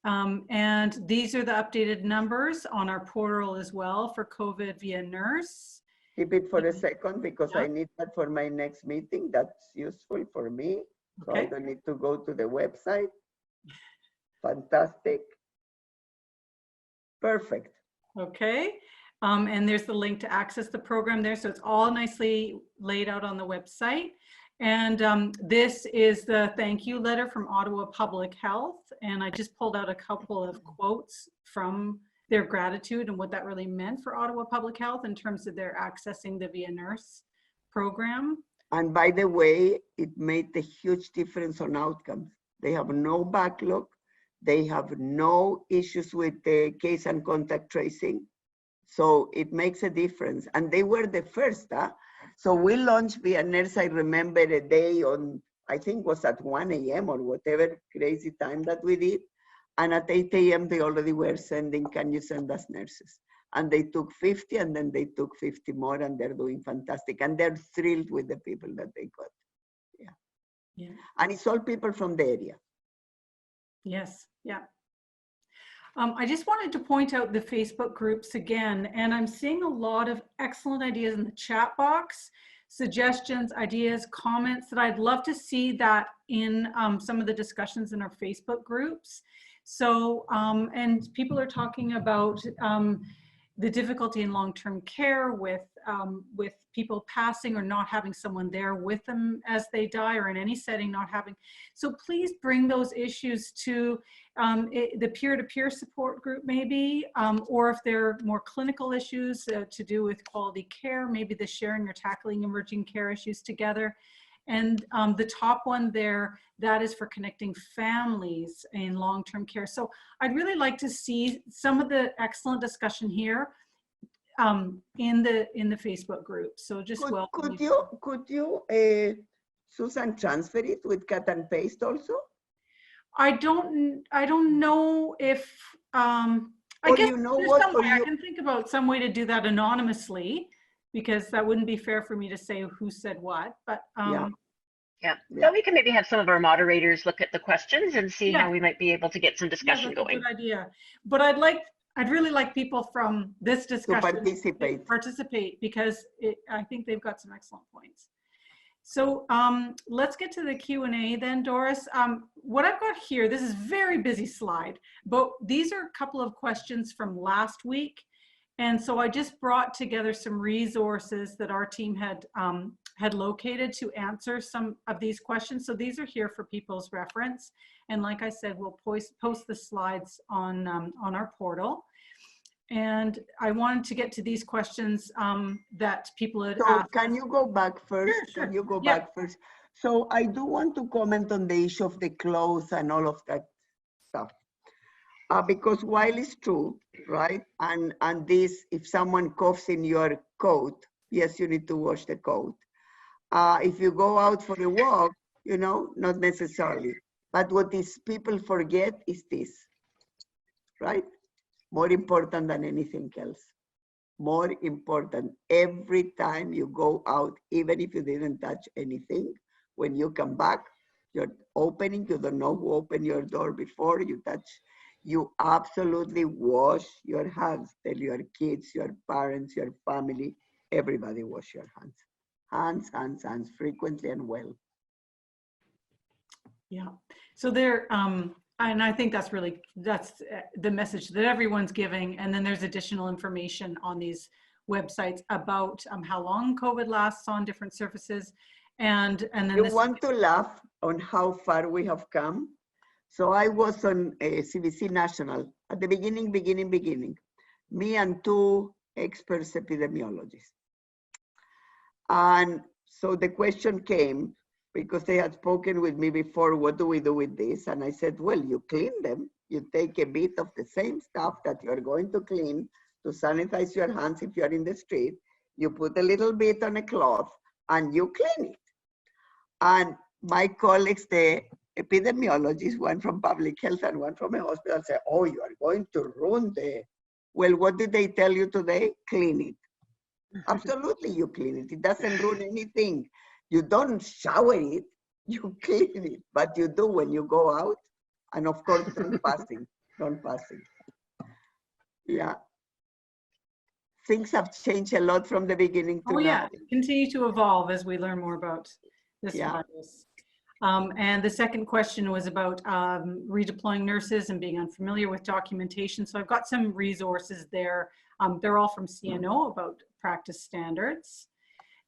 And these are the updated numbers on our portal as well for COVID VIANurse. Keep it for a second because Yeah. I need that for my next meeting. That's useful for me. So Okay. I don't need to go to the website. Fantastic. Perfect. Okay. And there's the link to access the program there. So it's all nicely laid out on the website. And this is the thank you letter from Ottawa Public Health. And I just pulled out a couple of quotes from their gratitude and what that really meant for Ottawa Public Health in terms of their accessing the VIANurse program. And by the way, it made a huge difference on outcomes. They have no backlog. They have no issues with the case and contact tracing. So it makes a difference. And they were the first. So we launched VIANurse, I remember a day on, I think was at 1 a.m. or whatever crazy time that we did. And at 8 a.m. they already were sending, can you send us nurses? And they took 50 and then they took 50 more and they're doing fantastic. And they're thrilled with the people that they got. Yeah. And it's all people from the area. Yes, yeah. I just wanted to point out the Facebook groups again, and I'm seeing a lot of excellent ideas in the chat box, suggestions, ideas, comments that I'd love to see that in some of the discussions in our Facebook groups. So, and people are talking about the difficulty in long-term care with people passing or not having someone there with them as they die, or in any setting not having. So please bring those issues to the peer-to-peer support group maybe, or if they're more clinical issues to do with quality care, maybe the sharing or tackling emerging care issues together. And the top one there, that is for connecting families in long-term care. So I'd really like to see some of the excellent discussion here in the Facebook group. So just could you Susan, transfer it with cut and paste also? I don't know if I guess you know there's what, some way I you... can think about some way to do that anonymously, because that wouldn't be fair for me to say who said what, but yeah. So we can maybe have some of our moderators look at the questions and see how we might be able to get some discussion going. Good idea. But I'd really like people from this discussion to participate because I think they've got some excellent points. So let's get to the Q&A then, Doris. What I've got here, this is a very busy slide, but these are a couple of questions from last week. And so I just brought together some resources that our team had located to answer some of these questions. So these are here for people's reference. And like I said, we'll post the slides on our portal. And I wanted to get to these questions that people had asked. Can you go back first? Sure. Can you go back first? So I do want to comment on the issue of the clothes and all of that stuff. Because while it's true, right? And this, if someone coughs in your coat, yes, you need to wash the coat. If you go out for a walk, you know, not necessarily. But what these people forget is this, right? More important than anything else. More important, every time you go out, even if you didn't touch anything, when you come back, you're opening, you don't know who opened your door before you touch. You absolutely wash your hands. Tell your kids, your parents, your family, everybody wash your hands. Hands, hands, hands, frequently and well. Yeah, so there, and I think that's the message that everyone's giving. And then there's additional information on these websites about how long COVID lasts on different surfaces. And then you want to laugh on how far we have come. So I was on CBC National at the beginning. Me and two experts epidemiologists. And so the question came, because they had spoken with me before, what do we do with this? And I said, well, you clean them. You take a bit of the same stuff that you're going to clean to sanitize your hands if you're in the street. You put a little bit on a cloth and you clean it. And my colleagues, the epidemiologists, one from public health and one from a hospital, said, oh, you are going to ruin the... Well, what did they tell you today? Clean it. Absolutely, you clean it. It doesn't ruin anything. You don't shower it, you clean it, but you do when you go out. And of course, don't passing. Yeah. Things have changed a lot from the beginning to now. Continue to evolve as we learn more about this virus. And the second question was about redeploying nurses and being unfamiliar with documentation. So I've got some resources there. They're all from CNO about practice standards.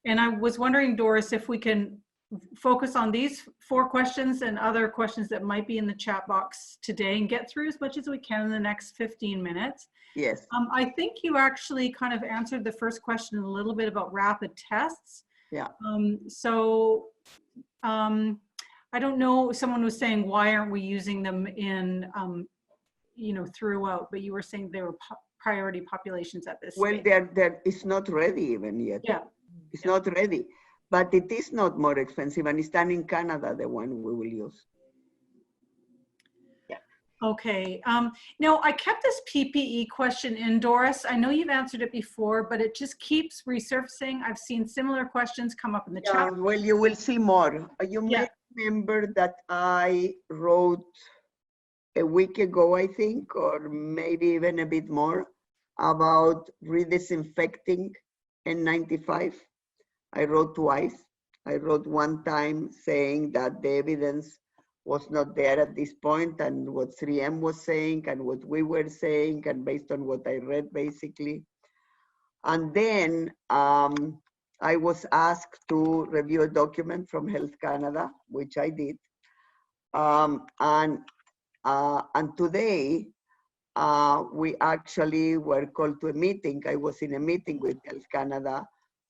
And I was wondering, Doris, if we can focus on these 4 questions and other questions that might be in the chat box today and get through as much as we can in the next 15 minutes. Yes. I think you actually kind of answered the first question a little bit about rapid tests. Yeah. I don't know, someone was saying, why aren't we using them in, you know, throughout, but you were saying they were priority populations at this stage. Well, it's not ready even yet. Yeah. It's not ready, but it is not more expensive, and it's done in Canada, the one we will use. Okay. Now, I kept this PPE question in, Doris. I know you've answered it before, but it just keeps resurfacing. I've seen similar questions come up in the chat. Well, you will see more. You may remember that I wrote a week ago, I think, or maybe even a bit more, about re-disinfecting N95. I wrote twice. I wrote one time saying that the evidence was not there at this point, and what 3M was saying and what we were saying, and based on what I read, basically. And then I was asked to review a document from Health Canada, which I did. And today, we actually were called to a meeting. I was in a meeting with Health Canada,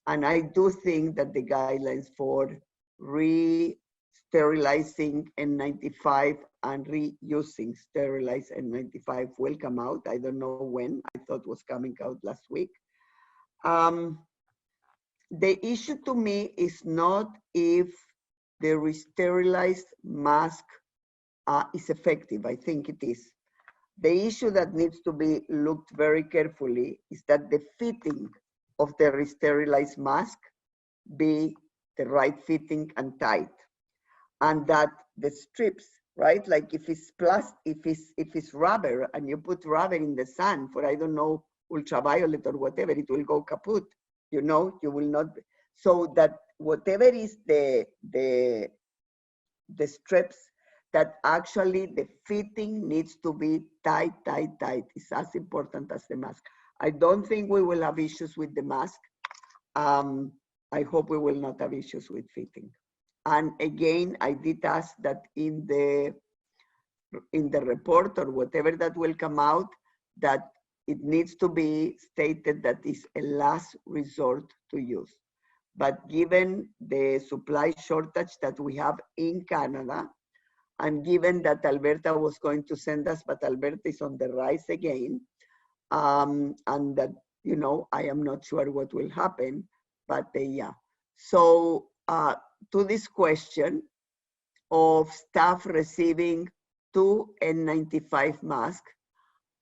and I do think that the guidelines for re-sterilizing N95 and reusing sterilized N95 will come out. I don't know when. I thought it was coming out last week. The issue to me is not if the re-sterilized mask is effective. I think it is. The issue that needs to be looked very carefully is that the fitting of the re-sterilized mask be the right fitting and tight, and that the strips, right? Like if it's if it's rubber and you put rubber in the sun for, I don't know, ultraviolet or whatever, it will go kaput. You know, you will not. So that whatever is the strips, that actually the fitting needs to be tight, tight, tight. It's as important as the mask. I don't think we will have issues with the mask. I hope we will not have issues with fitting. And again, I did ask that in the report or whatever that will come out, that it needs to be stated that it's a last resort to use. But given the supply shortage that we have in Canada, and given that Alberta was going to send us, but Alberta is on the rise again, and that, you know, I am not sure what will happen, but yeah. So to this question of staff receiving 2 N95 masks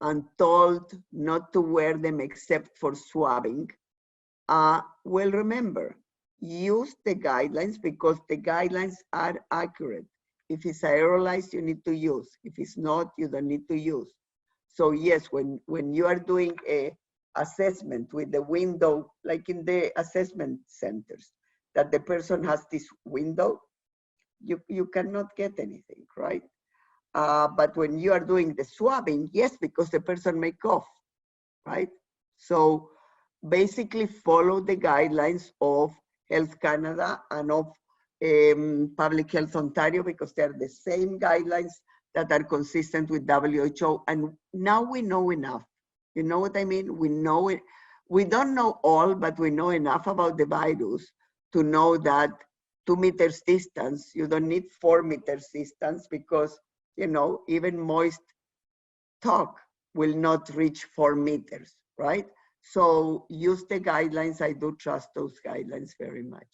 and told not to wear them except for swabbing, well, remember, use the guidelines because the guidelines are accurate. If it's aerolized, you need to use. If it's not, you don't need to use. So yes, when you are doing a assessment with the window, like in the assessment centers, that the person has this window, you cannot get anything, right? But when you are doing the swabbing, yes, because the person may cough, right? So basically follow the guidelines of Health Canada and of Public Health Ontario, because they're the same guidelines that are consistent with WHO. And now we know enough. You know what I mean? We know it. We don't know all, but we know enough about the virus to know that 2 meters distance, you don't need 4 meters distance, because, you know, even moist talk will not reach 4 meters, right? So use the guidelines. I do trust those guidelines very much.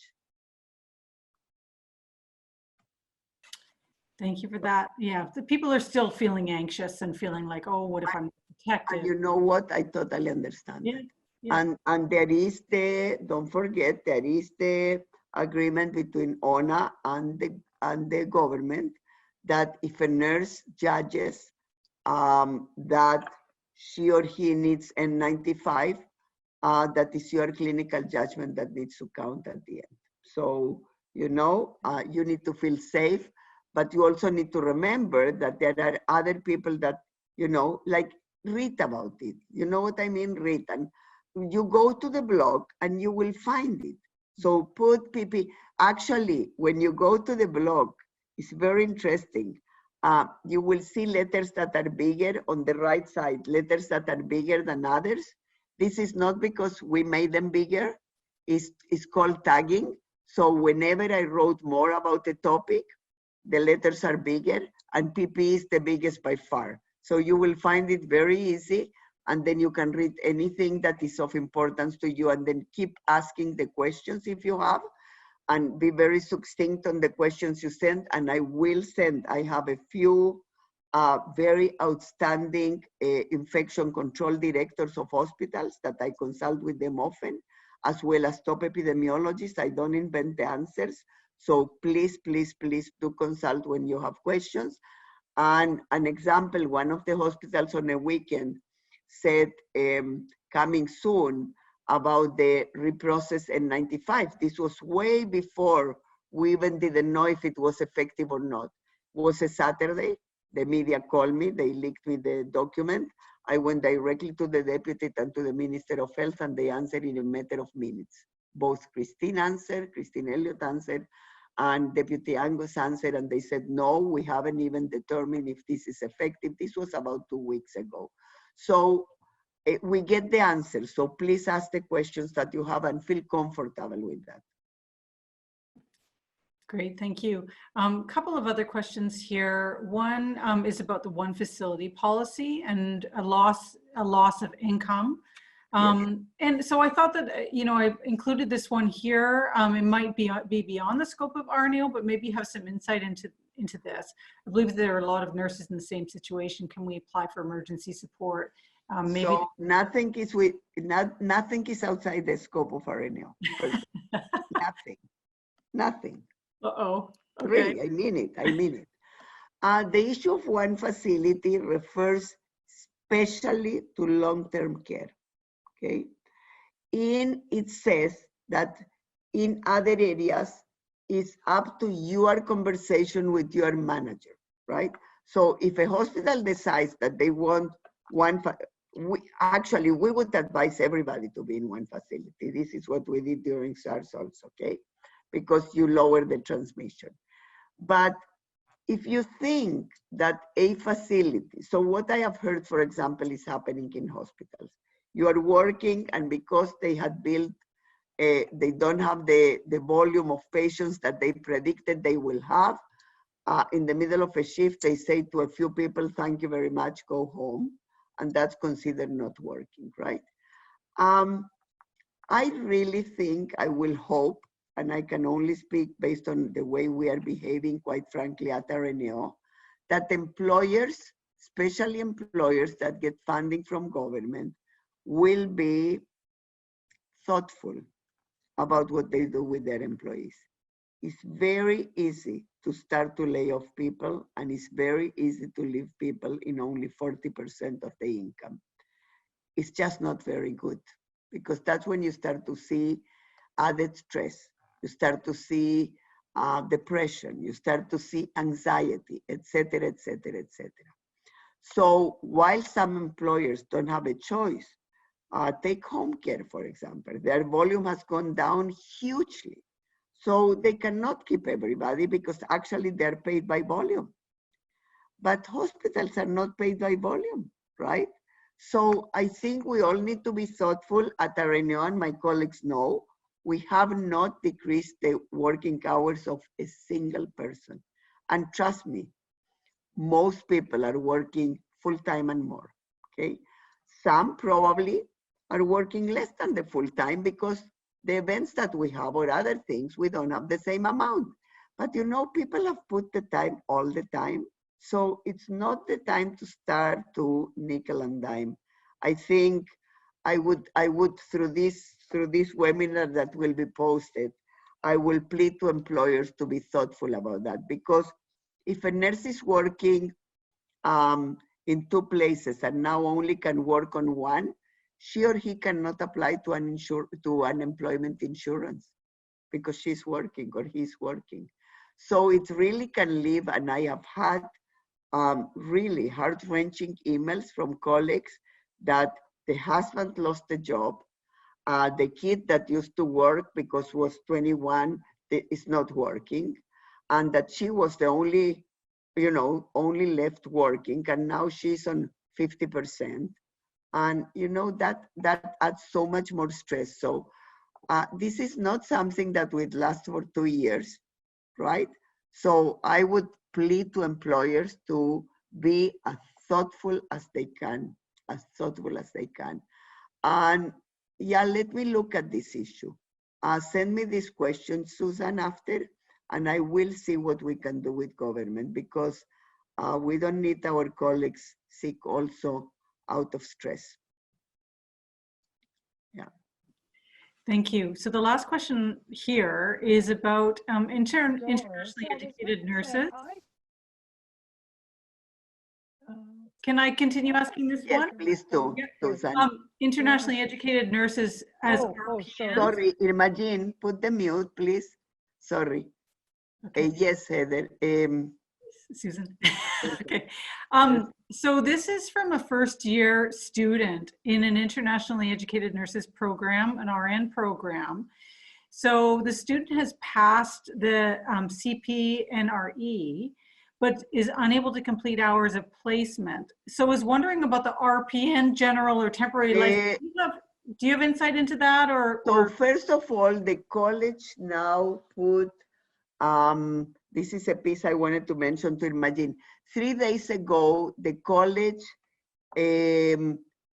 Thank you for that. Yeah, the people are still feeling anxious and feeling like, oh, what if I'm protected? And you know what? I totally understand. Yeah, yeah. And there is don't forget, there is the agreement between ONA and the government that if a nurse judges that she or he needs N95, that is your clinical judgment that needs to count at the end. So, you know, you need to feel safe, but you also need to remember that there are other people that, you know, like, read about it. You know what I mean? Read. And you go to the blog and you will find it. So put PP. Actually, when you go to the blog, it's very interesting. You will see letters that are bigger on the right side, letters that are bigger than others. This is not because we made them bigger. It's called tagging. So whenever I wrote more about a topic, the letters are bigger, and PP is the biggest by far. So you will find it very easy. and then you can read anything that is of importance to you, and then keep asking the questions if you have, and be very succinct on the questions you send. And I will send, I have a few very outstanding infection control directors of hospitals that I consult with them often, as well as top epidemiologists. I don't invent the answers. So please, please, please do consult when you have questions. And an example, one of the hospitals on a weekend said, coming soon, about the reprocess N95. This was way before we even didn't know if it was effective or not. It was a Saturday. The media called me, they leaked me the document. I went directly to the deputy and to the Minister of Health, and they answered in a matter of minutes. Both Christine Elliott answered, and Deputy Angus answered, and they said, no, we haven't even determined if this is effective. This was about 2 weeks ago. So we get the answer. So please ask the questions that you have and feel comfortable with that. Great, thank you. Couple of other questions here. One is about the one facility policy and a loss of income. And so I thought that, you know, I've included this one here. It might be beyond the scope of RNAO, but maybe have some insight into this. I believe there are a lot of nurses in the same situation. Can we apply for emergency support? Maybe so nothing is outside the scope of RNAO. Nothing. Uh-oh. Okay. Really, I mean it. The issue of one facility refers especially to long-term care, okay? It says that in other areas, it's up to your conversation with your manager, right? So if a hospital decides that they want we would advise everybody to be in one facility. This is what we did during SARS also, okay? Because you lower the transmission. But if you think that a facility, so what I have heard, for example, is happening in hospitals. You are working, and because they had built, they don't have the volume of patients that they predicted they will have. In the middle of a shift, they say to a few people, thank you very much, go home. And that's considered not working, right? I really think, I will hope, and I can only speak based on the way we are behaving, quite frankly, at RNAO, that employers, especially employers that get funding from government, will be thoughtful about what they do with their employees. It's very easy to start to lay off people, and it's very easy to leave people in only 40% of the income. It's just not very good, because that's when you start to see added stress. You start to see depression, you start to see anxiety, et cetera, et cetera, et cetera. So while some employers don't have a choice, take home care, for example. Their volume has gone down hugely. So they cannot keep everybody because actually they're paid by volume. But hospitals are not paid by volume, right? So I think we all need to be thoughtful at RNAO, and my colleagues know, we have not decreased the working hours of a single person. And trust me, most people are working full-time and more, okay? Some probably are working less than the full-time because the events that we have or other things, we don't have the same amount. But you know, people have put the time all the time. So it's not the time to start to nickel and dime. I think I would through this webinar that will be posted, I will plead to employers to be thoughtful about that, because if a nurse is working in 2 places and now only can work on one, she or he cannot apply to unemployment insurance because she's working or he's working. So it really can leave, and I have had really heart-wrenching emails from colleagues that the husband lost the job, the kid that used to work because was 21 is not working, and that she was the only, only left working, and now she's on 50%. And that adds so much more stress. So this is not something that would last for 2 years, right? So I would plead to employers to be as thoughtful as they can as thoughtful as they can. And yeah, let me look at this issue. Send me this question, Susan, after, and I will see what we can do with government, because we don't need our colleagues sick also out of stress. Yeah. Thank you. So the last question here is about internationally educated nurses. Can I continue asking this Yes, one? please do, Susan. Internationally educated nurses as RPNs. Sorry, Imagine, put the mute, please. Sorry. Okay. Yes, Heather. Susan. Okay. So this is from a first-year student in an internationally educated nurses program, an RN program. So the student has passed the CPNRE, but is unable to complete hours of placement. So I was wondering about the RPN general or temporary license. Do you have insight into that, So first of all, the college now put, this is a piece I wanted to mention to Imagine. 3 days ago, the college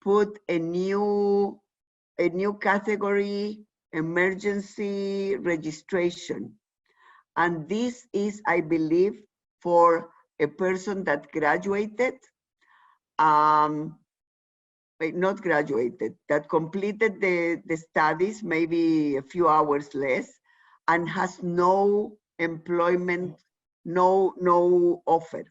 put a new category, emergency registration. And this is, I believe, for a person that graduated, not graduated, that completed the studies, maybe a few hours less, and has no employment, no offer.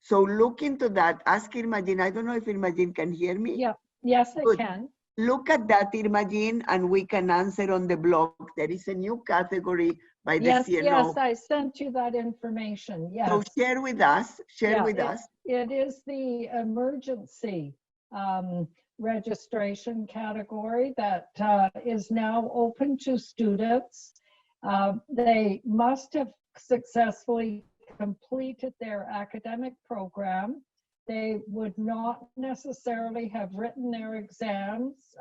So look into that. Ask Imagine. I don't know if Imagine can hear me. Yeah. Yes, I Good. can. Look at that, Imagine, and we can answer on the blog. There is a new category by the Yes, CNO. yes, I sent you that information. Yes. So share with us. Share Yeah, with us. It is the emergency registration category that is now open to students. They must have successfly completed their academic program. They would not necessarily have written their exams,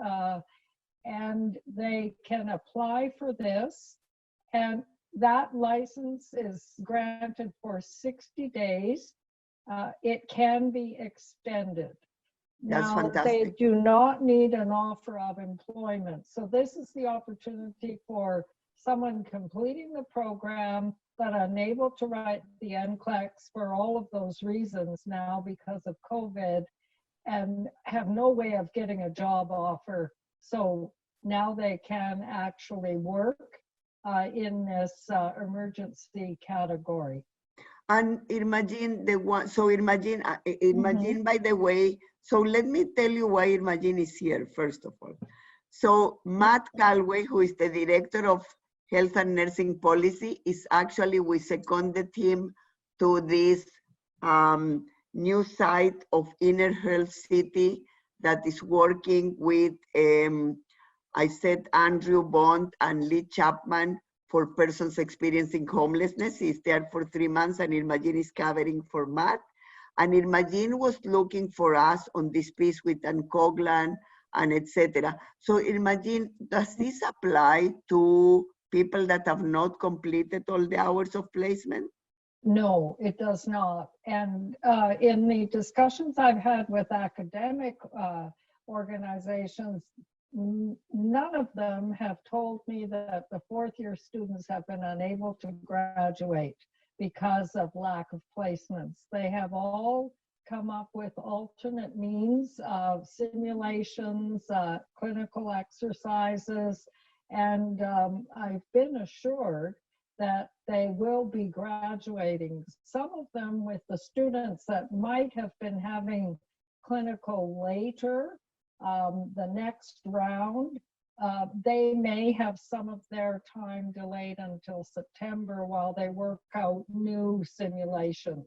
and they can apply for this. And that license is granted for 60 days. It can be extended. That's Now, fantastic. they do not need an offer of employment. So this is the opportunity for someone completing the program but unable to write the NCLEX for all of those reasons now because of COVID, and have no way of getting a job offer. So now they can actually work in this emergency category. And Imagine the one, so Imagine, by the way, so let me tell you why Imagine is here, first of all. So Matt Galway, who is the director of Health and Nursing Policy, is actually, we seconded him to this new site of Inner Health City that is working with, I said, Andrew Bond and Lee Chapman for persons experiencing homelessness. He's there for 3 months, and Imagine is covering for Matt. And Imagine was looking for us on this piece with Ann Coglan and etc. So Imagine, does this apply to people that have not completed all the hours of placement? No, it does not. And in the discussions I've had with academic organizations, none of them have told me that the fourth-year students have been unable to graduate because of lack of placements. They have all come up with alternate means of simulations, clinical exercises, and I've been assured that they will be graduating. Some of them with the students that might have been having clinical later, the next round, they may have some of their time delayed until September while they work out new simulations.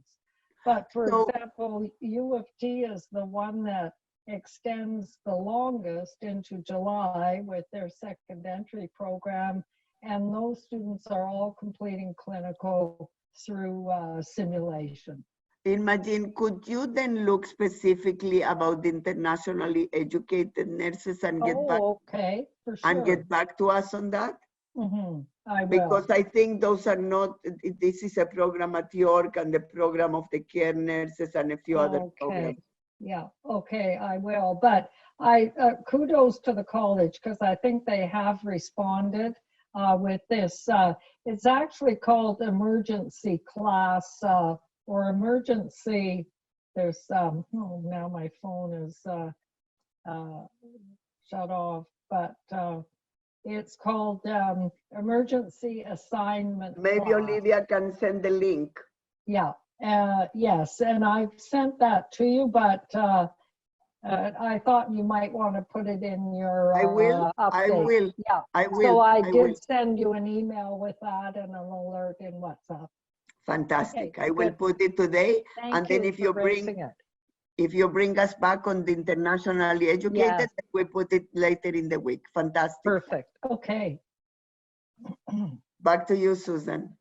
But for example, U of T is the one that extends the longest into July with their second entry program, and those students are all completing clinical through simulation. Imagine, could you then look specifically about the internationally educated nurses and get back? Okay, for sure. And get back to us on that? I will. Because I think those are not, this is a program at York and the program of the care nurses and a few other programs. Yeah, okay, I will. But kudos to the college because I think they have responded with this. It's actually called emergency class or emergency. There's, oh, now my phone is shut off, but it's called emergency assignment Maybe class. Olivia can send the link. Yeah, yes, and I've sent that to you, but I thought you might want to put it in your I will, I update. will, Yeah, I will. so I will. did send you an email with that and an alert in WhatsApp. Fantastic. Okay, I will good. put it today. Thank And then you if you for bring, raising it. if you bring us back on the internationally educated, Yes. we put it later in the week. Fantastic. Perfect, okay. Back to you, Susan.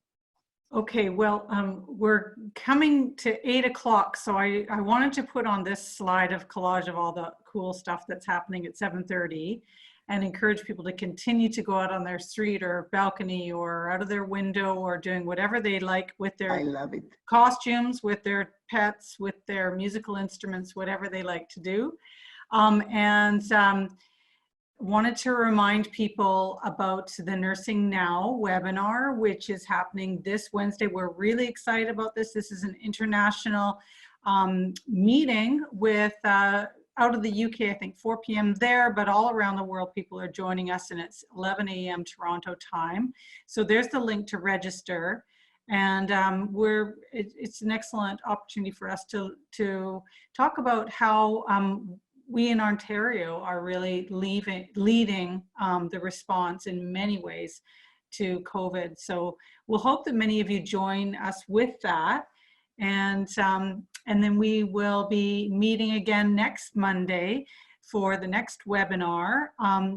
Okay, well, we're coming to 8 o'clock, so I wanted to put on this slide of collage of all the cool stuff that's happening at 7:30 and encourage people to continue to go out on their street or balcony or out of their window or doing whatever they like with I their love it. costumes, with their pets, with their musical instruments, whatever they like to do. Wanted to remind people about the Nursing Now webinar, which is happening this Wednesday. We're really excited about this. This is an international meeting with out of the UK, I think 4 p.m. there, but all around the world people are joining us, and it's 11 a.m. Toronto time. So there's the link to register. And it's an excellent opportunity for us to talk about how we in Ontario are really leading the response in many ways to COVID. So we'll hope that many of you join us with that. And then we will be meeting again next Monday for the next webinar.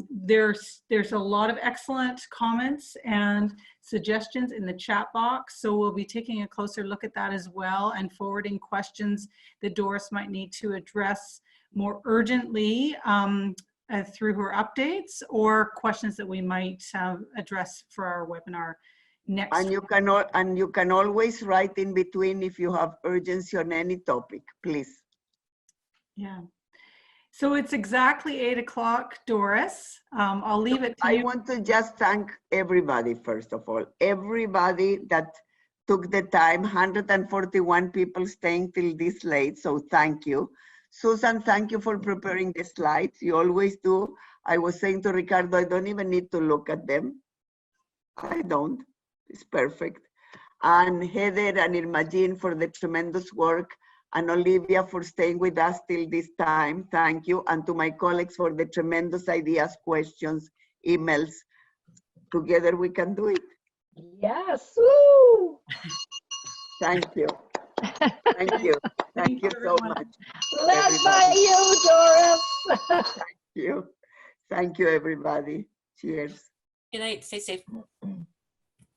There's a lot of excellent comments and suggestions in the chat box. So we'll be taking a closer look at that as well and forwarding questions that Doris might need to address more urgently through her updates, or questions that we might address for our webinar next. And you can always write in between if you have urgency on any topic, please. Yeah. So it's exactly 8 o'clock, Doris. I'll leave it to you. I want to just thank everybody, first of all, everybody that took the time, 141 people staying till this late, so thank you. Susan, thank you for preparing the slides. You always do. I was saying to Ricardo, I don't even need to look at them. I don't. It's perfect. And Heather and Irma-Jean for the tremendous work, and Olivia for staying with us till this time. Thank you. And to my colleagues for the tremendous ideas, questions, emails. Together we can do it. Yes, woo! Thank you. Thank you. Thank you so much. Led by you, Doris. Thank you. Thank you, everybody. Cheers. Good night. Stay safe.